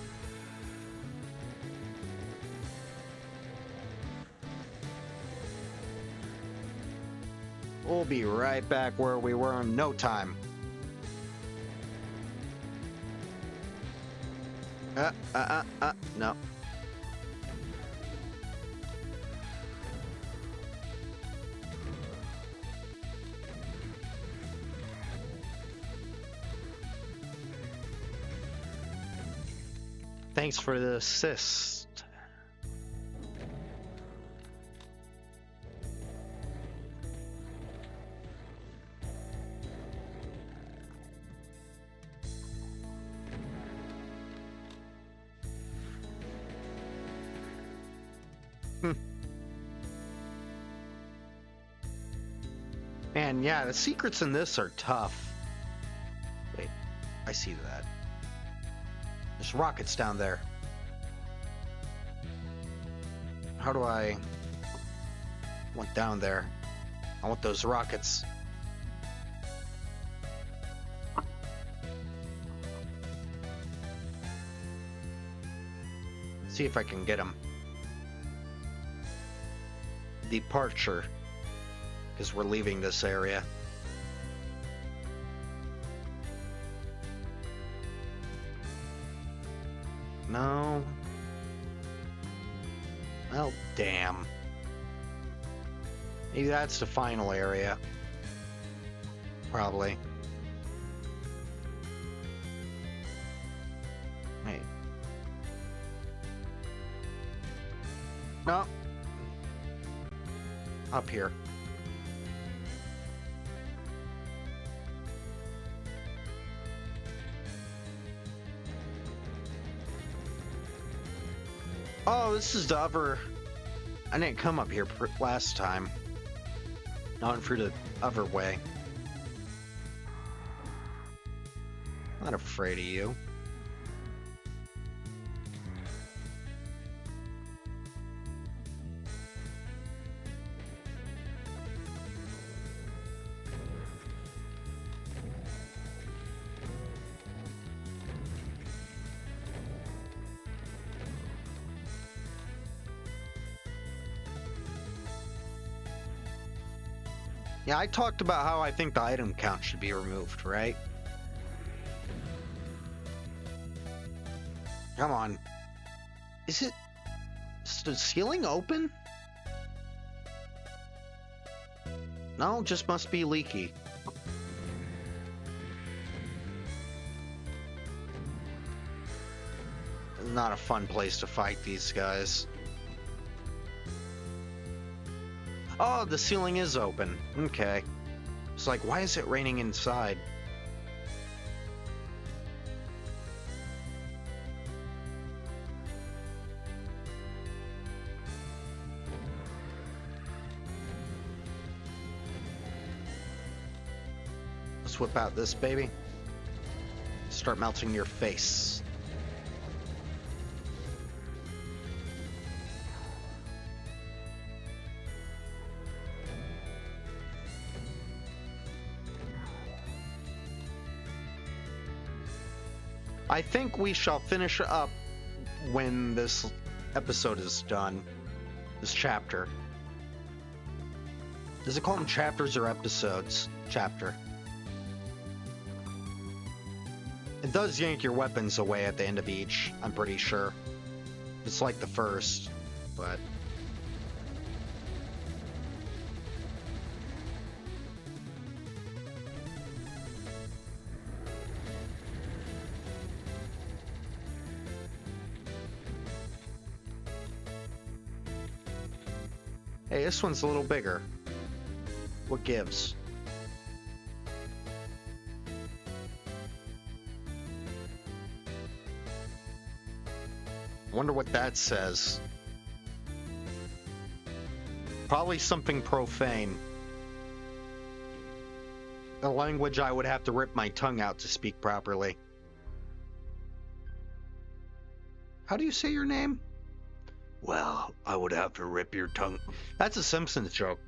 We'll be right back where we were in no time. No. Thanks for the assist. Man, yeah, the secrets in this are tough. Wait, I see that. There's rockets down there. How do I want down there? I want those rockets. See if I can get them. Departure. Because we're leaving this area. No. Well, damn. Maybe that's the final area. Probably. Hey. No. Up here. Oh, this is the other... I didn't come up here last time. Not through the other way. Not afraid of you. Yeah, I talked about how I think the item count should be removed, right? Come on. Is the ceiling open? No, just must be leaky. Not a fun place to fight these guys. Oh, the ceiling is open. Okay. It's like, why is it raining inside? Let's whip out this baby. Start melting your face. I think we shall finish up when this episode is done. This chapter. Does it call them chapters or episodes? Chapter. It does yank your weapons away at the end of each, I'm pretty sure. It's like the first, but... Hey, this one's a little bigger. What gives? Wonder what that says. Probably something profane. A language I would have to rip my tongue out to speak properly. How do you say your name? Well, I would have to rip your tongue. That's a Simpsons joke.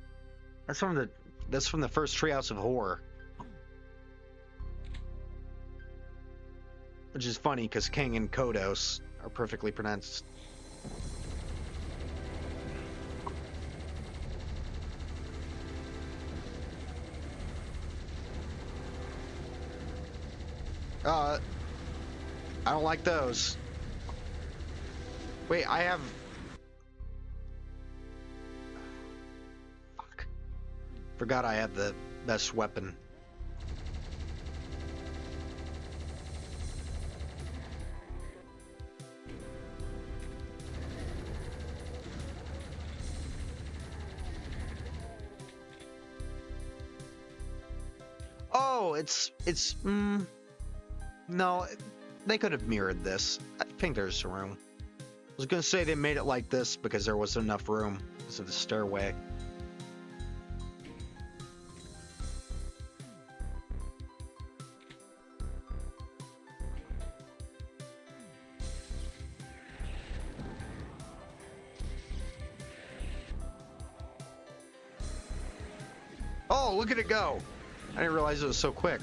That's from the first Treehouse of Horror. Which is funny because King and Kodos are perfectly pronounced. I don't like those. Wait, I have... Fuck. Forgot I had the best weapon. Oh, no, they could have mirrored this. I think there's room. I was gonna say they made it like this because there wasn't enough room because of the stairway. Oh, look at it go! I didn't realize it was so quick.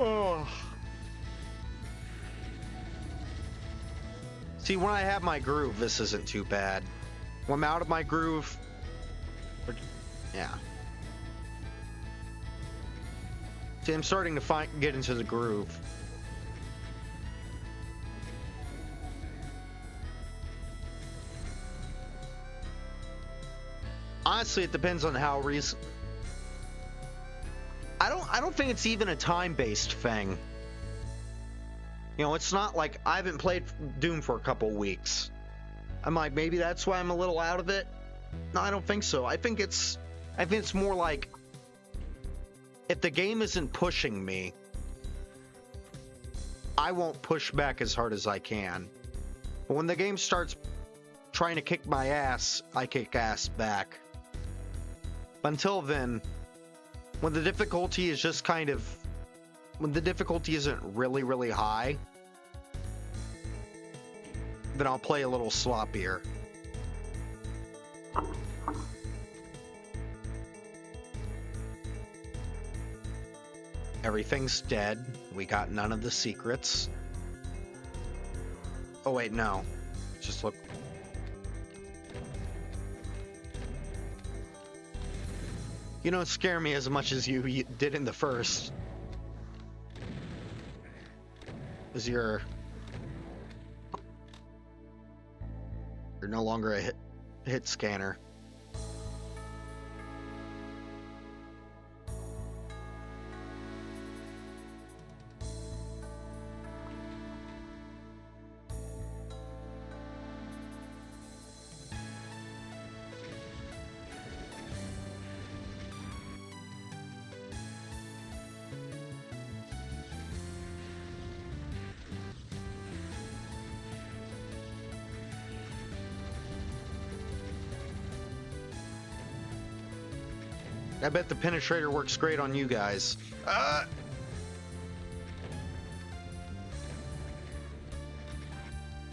Oh. See, when I have my groove, this isn't too bad. When I'm out of my groove... Yeah. See, I'm starting to get into the groove. Honestly, it depends on how recent... I don't think it's even a time-based thing. You know, it's not like I haven't played Doom for a couple weeks. I'm like, maybe that's why I'm a little out of it. No, I don't think so. I think it's more like if the game isn't pushing me, I won't push back as hard as I can. But when the game starts trying to kick my ass, I kick ass back. But until then, when the difficulty is just kind of... when the difficulty isn't really, really high, then I'll play a little sloppier. Everything's dead. We got none of the secrets. Oh wait, no. Just look. You don't scare me as much as you did in the first. Because you're no longer a hit scanner. I bet the penetrator works great on you guys. Oh,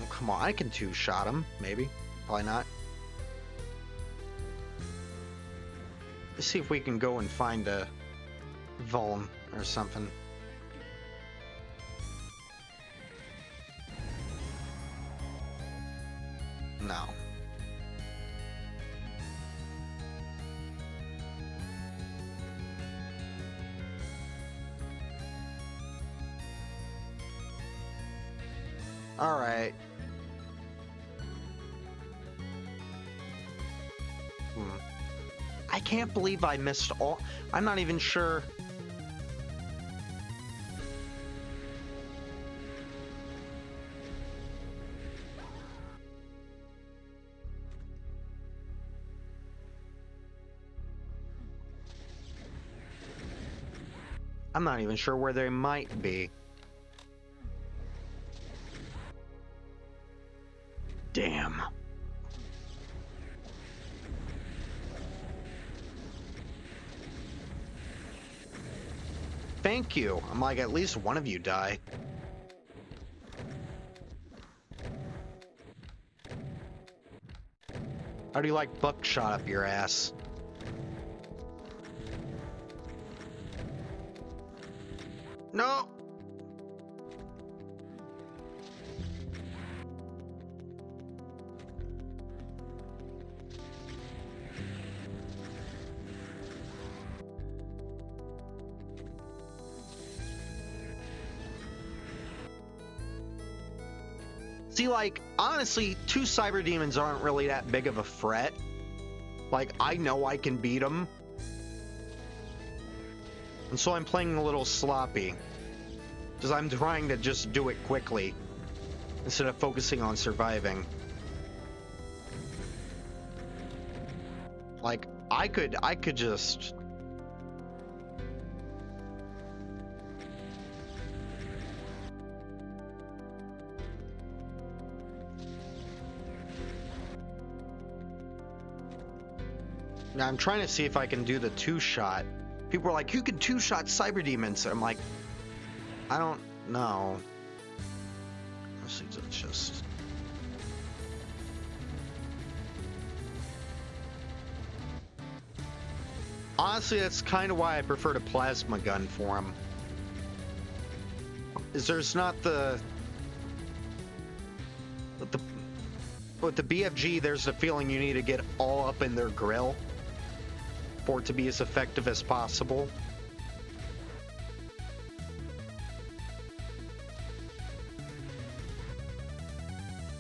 come on, I can two-shot him, maybe. Probably not. Let's see if we can go and find a vuln or something. No. All right. I can't believe I missed all... I'm not even sure... I'm not even sure where they might be. Damn. Thank you. I'm like, at least one of you die. How do you like buckshot up your ass? No! See, like, honestly, 2 cyber demons aren't really that big of a threat. Like, I know I can beat them. And so I'm playing a little sloppy. Because I'm trying to just do it quickly, instead of focusing on surviving. Like, I could just... Now I'm trying to see if I can do the 2-shot. People are like, you can 2-shot cyber demons. I'm like, I don't know. Honestly, it's just... Honestly, that's kind of why I prefer to plasma gun for him. Is there's not the... With the BFG, there's the feeling you need to get all up in their grill for it to be as effective as possible.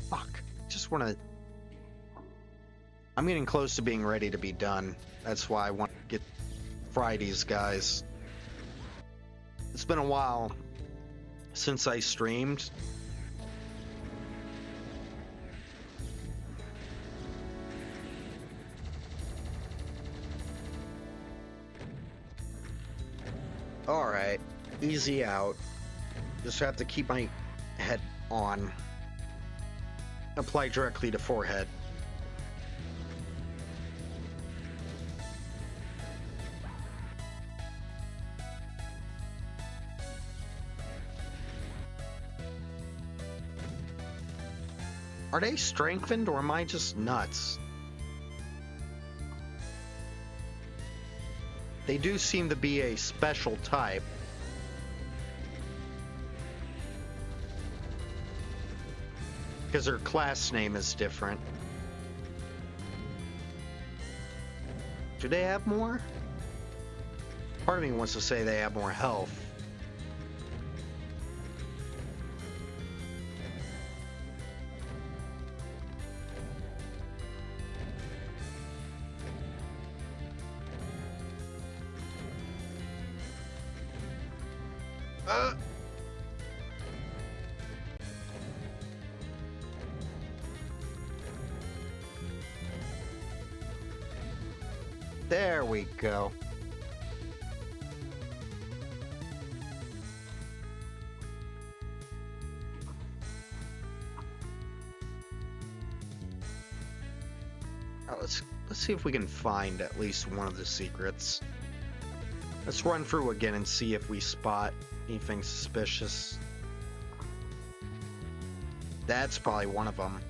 Fuck. Just want to... I'm getting close to being ready to be done. That's why I want to get Friday's, guys. It's been a while since I streamed. Alright, easy out. Just have to keep my head on. apply directly to forehead. Are they strengthened, or am I just nuts? They do seem to be a special type. Because their class name is different. Do they have more? Part of me wants to say they have more health. There we go. Let's see if we can find at least one of the secrets. Let's run through again and see if we spot anything suspicious. That's probably one of them.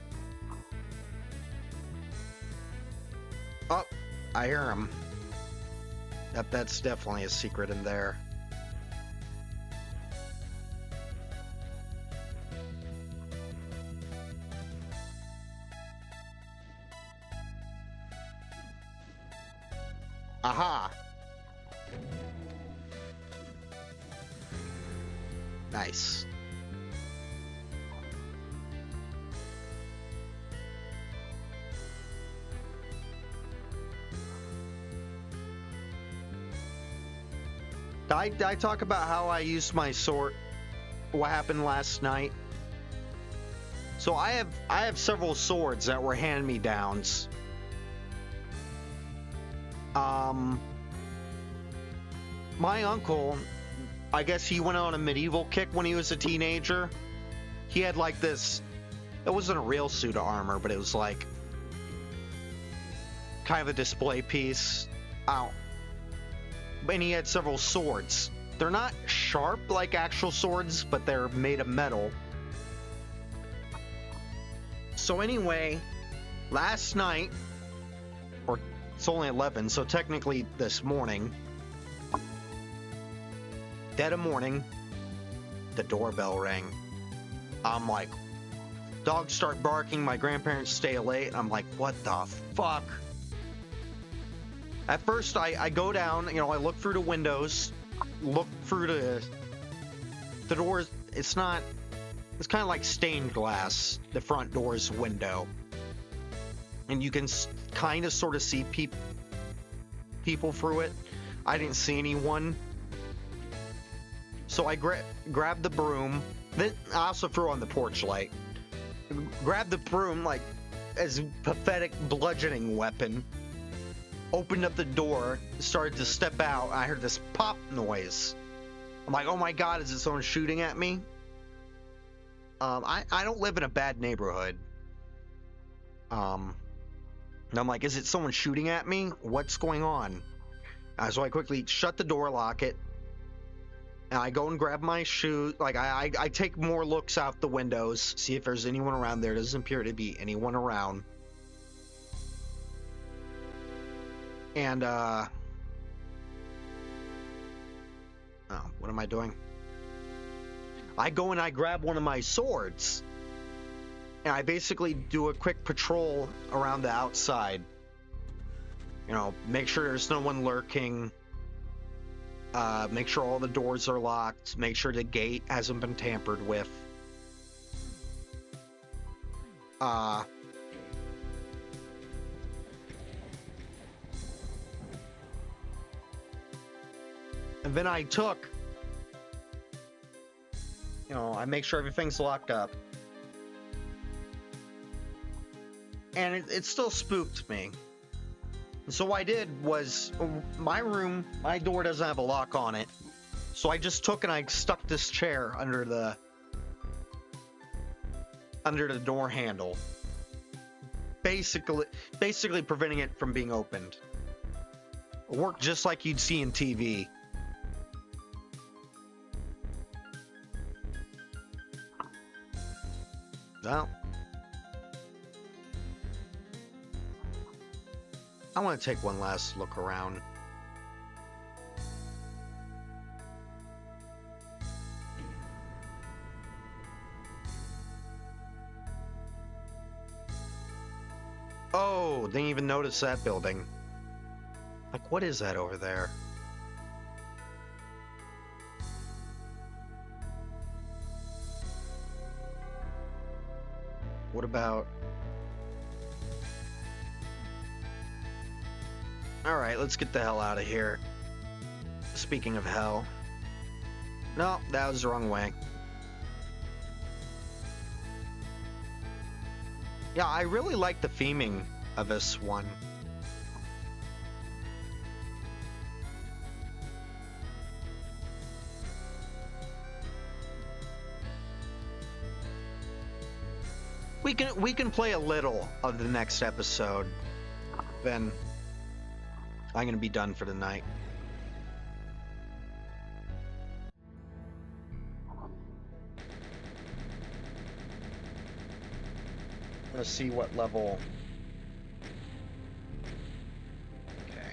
Oh, I hear him. Yep, that's definitely a secret in there. Aha! Nice. Did I talk about how I used my sword? What happened last night? So I have several swords that were hand-me-downs. My uncle, I guess he went on a medieval kick when he was a teenager. He had like this, it wasn't a real suit of armor, but it was like kind of a display piece. And he had several swords. They're not sharp like actual swords, but they're made of metal. So anyway, last night, or it's only 11, so technically this morning, dead of morning, the doorbell rang. I'm like, dogs start barking, my grandparents stay late. I'm like, what the fuck? At first, I go down, I look through the windows, look through the doors. It's kind of like stained glass, the front door's window. And you can kind of sort of see people through it. I didn't see anyone. So I grabbed the broom. Then I also threw on the porch light. Grabbed the broom, like, as a pathetic bludgeoning weapon. Opened up the door, started to step out. I heard this pop noise. I'm like, oh my god, is it someone shooting at me? I don't live in a bad neighborhood. And I'm like, is it someone shooting at me? What's going on? So I quickly shut the door, lock it. And I go and grab my shoes. Like, I take more looks out the windows, see if there's anyone around there. Doesn't appear to be anyone around. And, oh, what am I doing? I go and I grab one of my swords. And I basically do a quick patrol around the outside. Make sure there's no one lurking. Make sure all the doors are locked. Make sure the gate hasn't been tampered with. And then I I make sure everything's locked up. And it still spooked me. And so what I did was, my room, my door doesn't have a lock on it. So I just took and I stuck this chair under the door handle. basically preventing it from being opened. It worked just like you'd see in TV. Well, I want to take one last look around. Oh, didn't even notice that building. Like, what is that over there? What about... Alright, let's get the hell out of here. Speaking of hell. No, that was the wrong way. Yeah, I really like the theming of this one. We can play a little of the next episode. Then I'm gonna be done for the night. Let's see what level. Okay.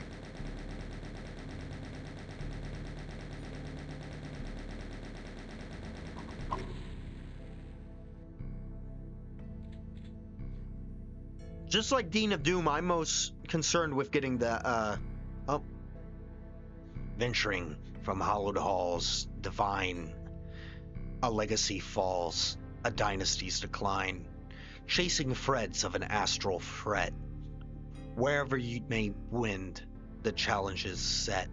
Just like Dean of Doom, I'm most concerned with getting the venturing from hallowed halls, divine, a legacy falls, a dynasty's decline. Chasing threads of an astral fret. Wherever you may wind, the challenge is set.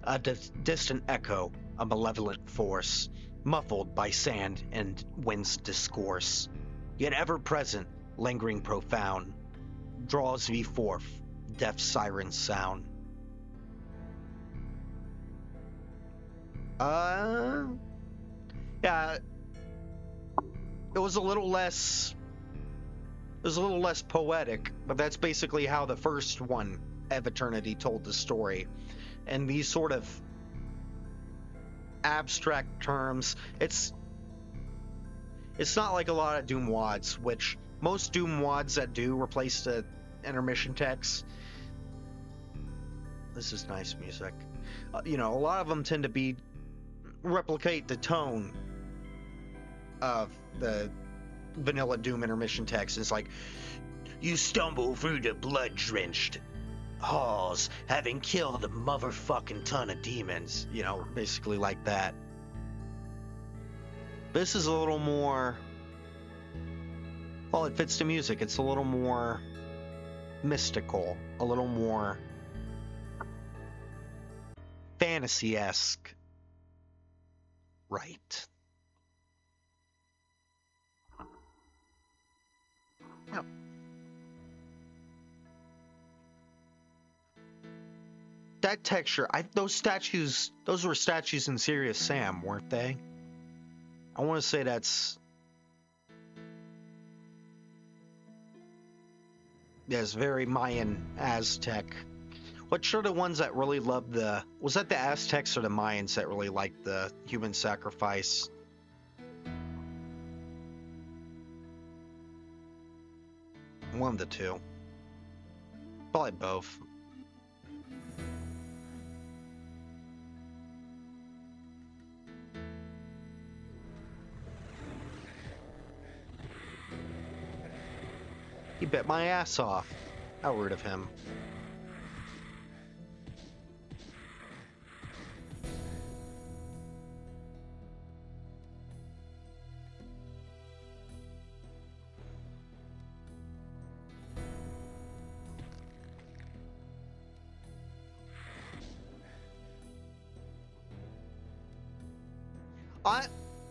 A distant echo, a malevolent force, muffled by sand and wind's discourse, yet ever present, lingering profound, draws thee forth, death siren's sound. Yeah, it was a little less poetic, but that's basically how the first one, Eviternity, told the story. And these sort of abstract terms, it's not like a lot of Doom WADs, which most Doom WADs that do replace the intermission text. This is nice music. You know, a lot of them tend to replicate the tone of the vanilla Doom intermission text. Is like, you stumble through the blood-drenched halls, having killed a motherfucking ton of demons. You know, basically like that. This is a little more... Well, it fits the music. It's a little more mystical, a little more fantasy-esque. Right. Yep. That texture, those were statues in Serious Sam, weren't they? I want to say that's... Yes, very Mayan, Aztec. Which are the ones that really loved the... Was that the Aztecs or the Mayans that really liked the human sacrifice? One of the two. Probably both. He bit my ass off. How rude of him.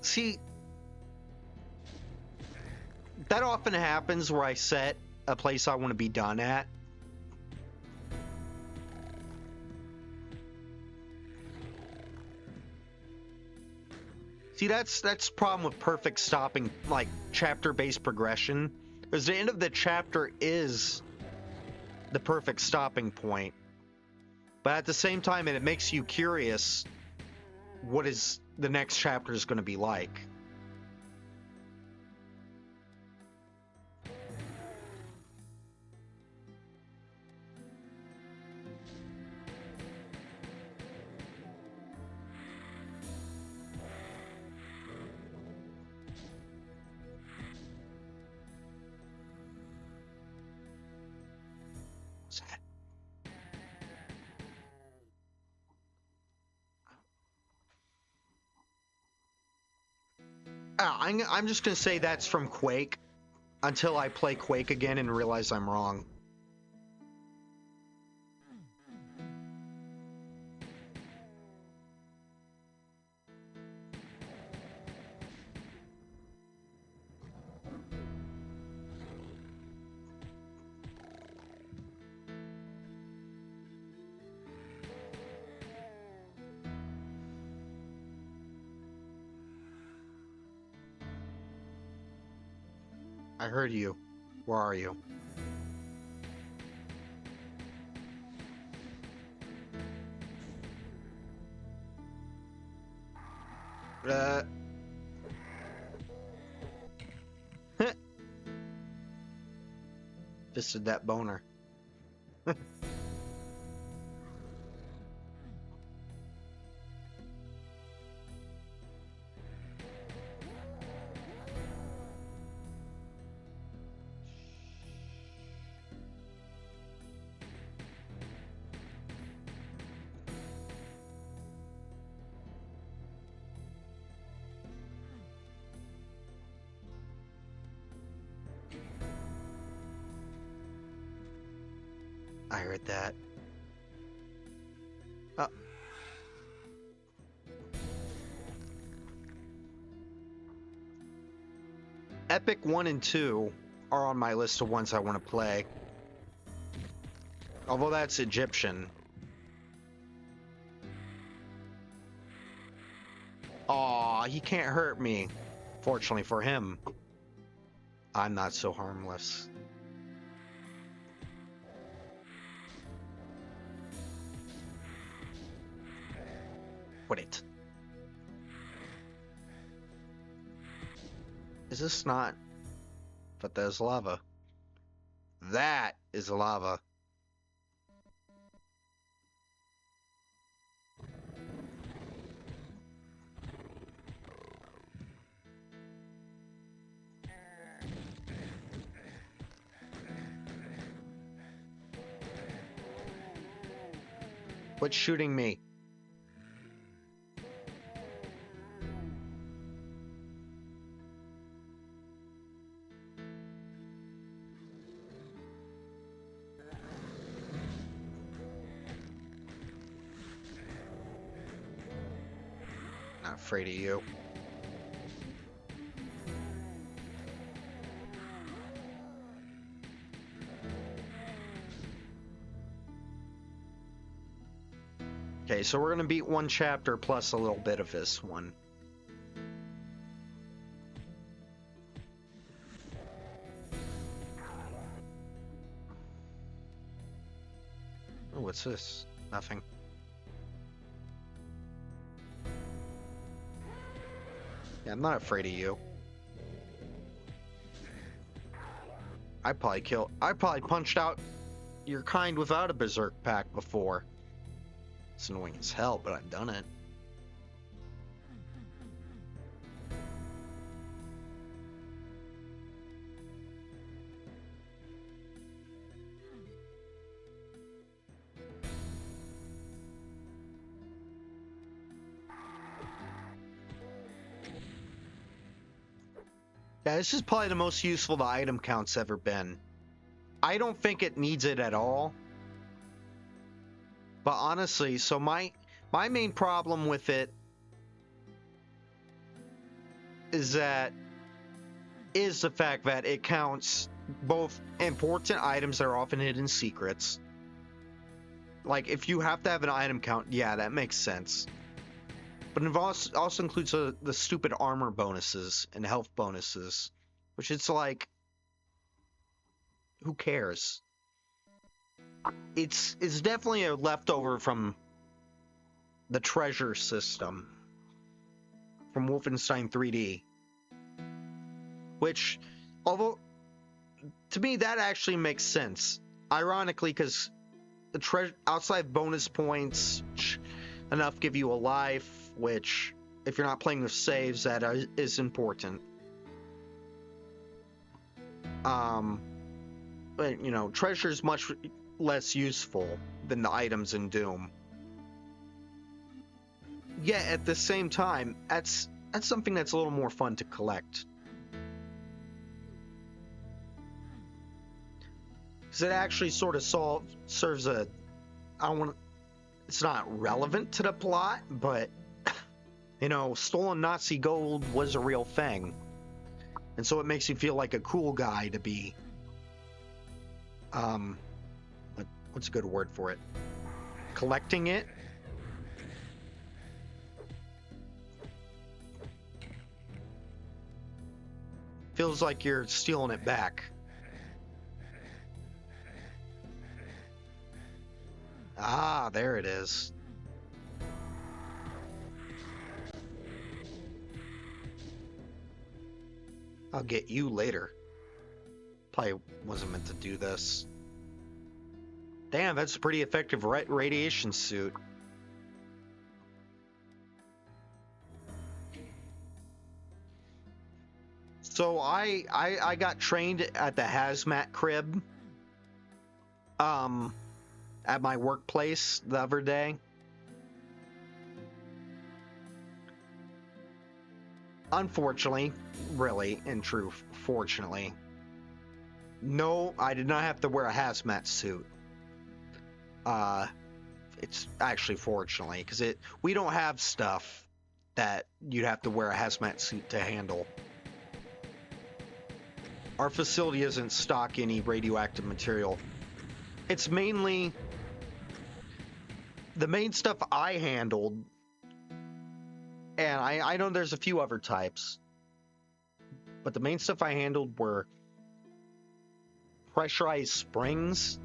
See, that often happens where I set a place I want to be done at. See, that's problem with perfect stopping, like chapter-based progression. Because the end of the chapter is the perfect stopping point. But at the same time, it makes you curious what is the next chapter is going to be like. What's that? I'm just going to say that's from Quake until I play Quake again and realize I'm wrong. I heard you. Where are you? Fisted that boner. I heard that. Epic 1 and 2 are on my list of ones I want to play. Although that's Egyptian. Aw, he can't hurt me. Fortunately for him, I'm not so harmless. What it? Is this not? But there's lava. That is lava. What's shooting me? Not afraid of you. Okay, so we're gonna beat one chapter plus a little bit of this one. Oh, what's this? Nothing. Yeah, I'm not afraid of you. I probably punched out your kind without a berserk pack before. It's annoying as hell, but I've done it. Yeah, this is probably the most useful the item count's ever been. I don't think it needs it at all. But honestly, so my main problem with it is the fact that it counts both important items that are often hidden secrets. Like, if you have to have an item count, yeah, that makes sense. But it also includes the stupid armor bonuses and health bonuses, which it's like, who cares? It's definitely a leftover from the treasure system from Wolfenstein 3D, which, although to me that actually makes sense, ironically, because the treasure outside bonus points enough give you a life, which if you're not playing with saves, that is important. But you know, treasure is much less useful than the items in Doom. Yet at the same time, that's something that's a little more fun to collect. Because it actually sort of serves a, I don't want, it's not relevant to the plot, but you know, stolen Nazi gold was a real thing, and so it makes you feel like a cool guy to be, what's a good word for it? Collecting it. Feels like you're stealing it back. Ah, there it is. I'll get you later. Probably wasn't meant to do this. Damn, that's a pretty effective radiation suit. So I got trained at the hazmat crib at my workplace the other day. Unfortunately, really, in truth, fortunately, no, I did not have to wear a hazmat suit. It's actually fortunately, because we don't have stuff that you'd have to wear a hazmat suit to handle. Our facility doesn't stock any radioactive material. It's mainly the main stuff I handled, and I know there's a few other types, but the main stuff I handled were pressurized springs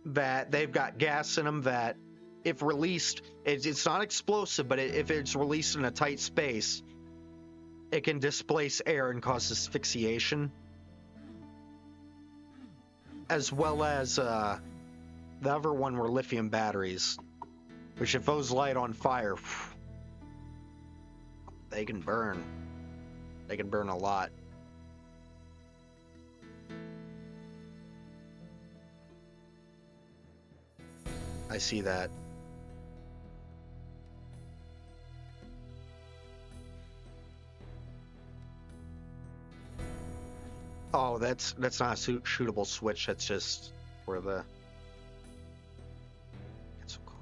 that they've got gas in them that, if released, it's not explosive, but if it's released in a tight space, it can displace air and cause asphyxiation. As well as the other one were lithium batteries, which if those light on fire, they can burn. They can burn a lot. I see that. Oh, that's not a shootable switch. That's just for the. It's so cool.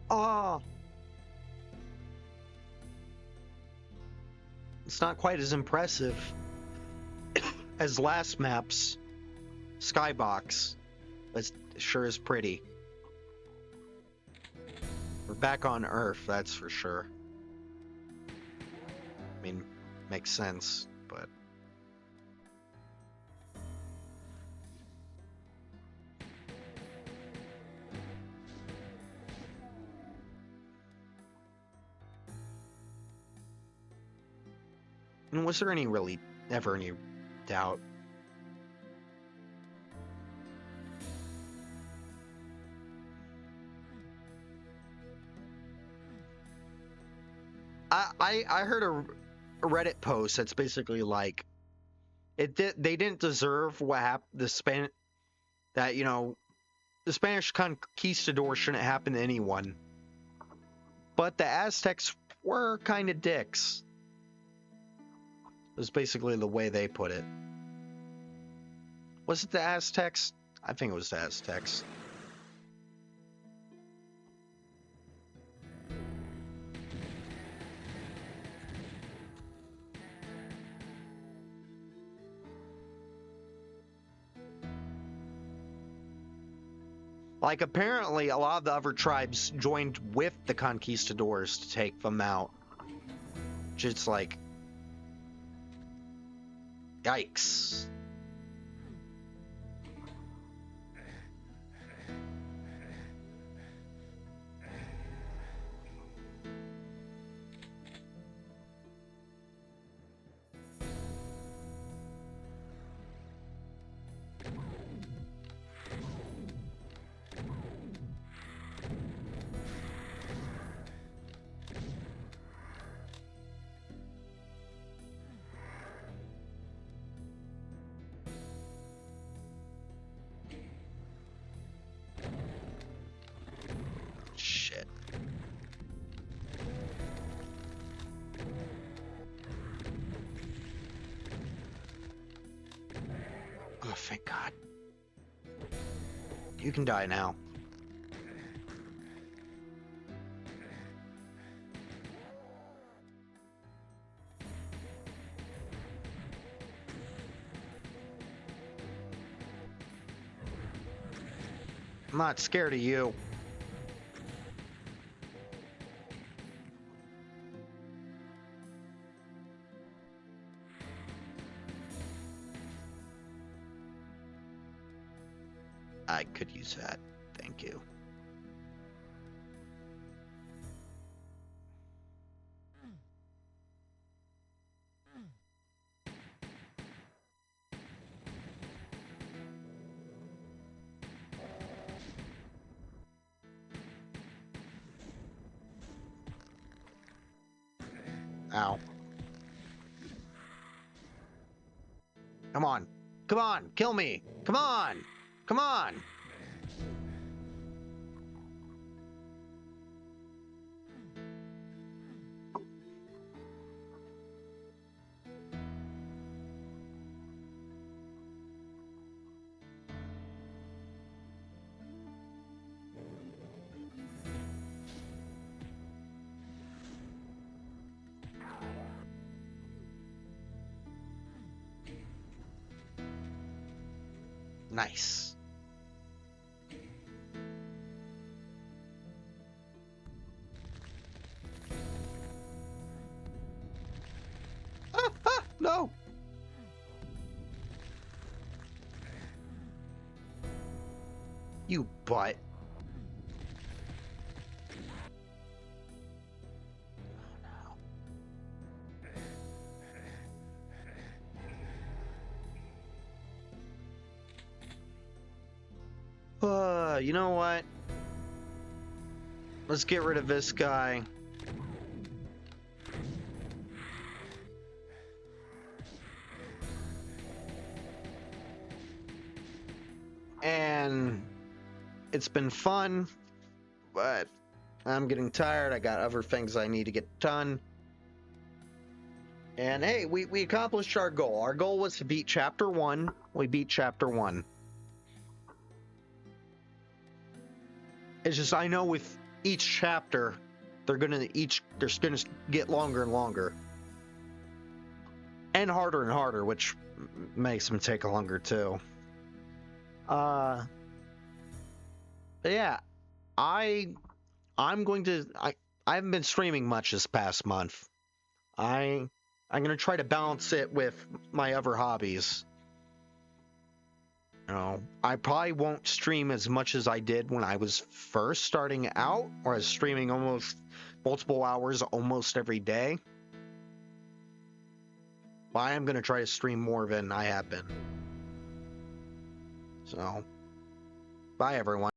Oh, it's not quite as impressive as last map's skybox, but it sure is pretty. We're back on Earth, that's for sure. I mean, makes sense, but and was there ever any doubt? I heard a Reddit post that's basically like they didn't deserve what happened. That, you know, the Spanish conquistadors shouldn't happen to anyone, but the Aztecs were kind of dicks. It was basically the way they put it. Was it the Aztecs? I think it was the Aztecs. Like, apparently a lot of the other tribes joined with the conquistadors to take them out. Just like, yikes. Shit. Oh, thank God. You can die now. I'm not scared of you. I could use that. Thank you. Ow. Come on. Come on. Kill me. Come on. Come on. Nice. No. You butt. You know what? Let's get rid of this guy. And it's been fun, but I'm getting tired. I got other things I need to get done. And hey, we accomplished our goal. Our goal was to beat Chapter 1. We beat Chapter 1. It's just, I know with each chapter, they're gonna get longer and longer. And harder, which makes them take longer too. But yeah, I'm going to I haven't been streaming much this past month. I'm gonna try to balance it with my other hobbies. You know, I probably won't stream as much as I did when I was first starting out, or I was streaming almost multiple hours almost every day. But I am gonna try to stream more than I have been. So, bye everyone.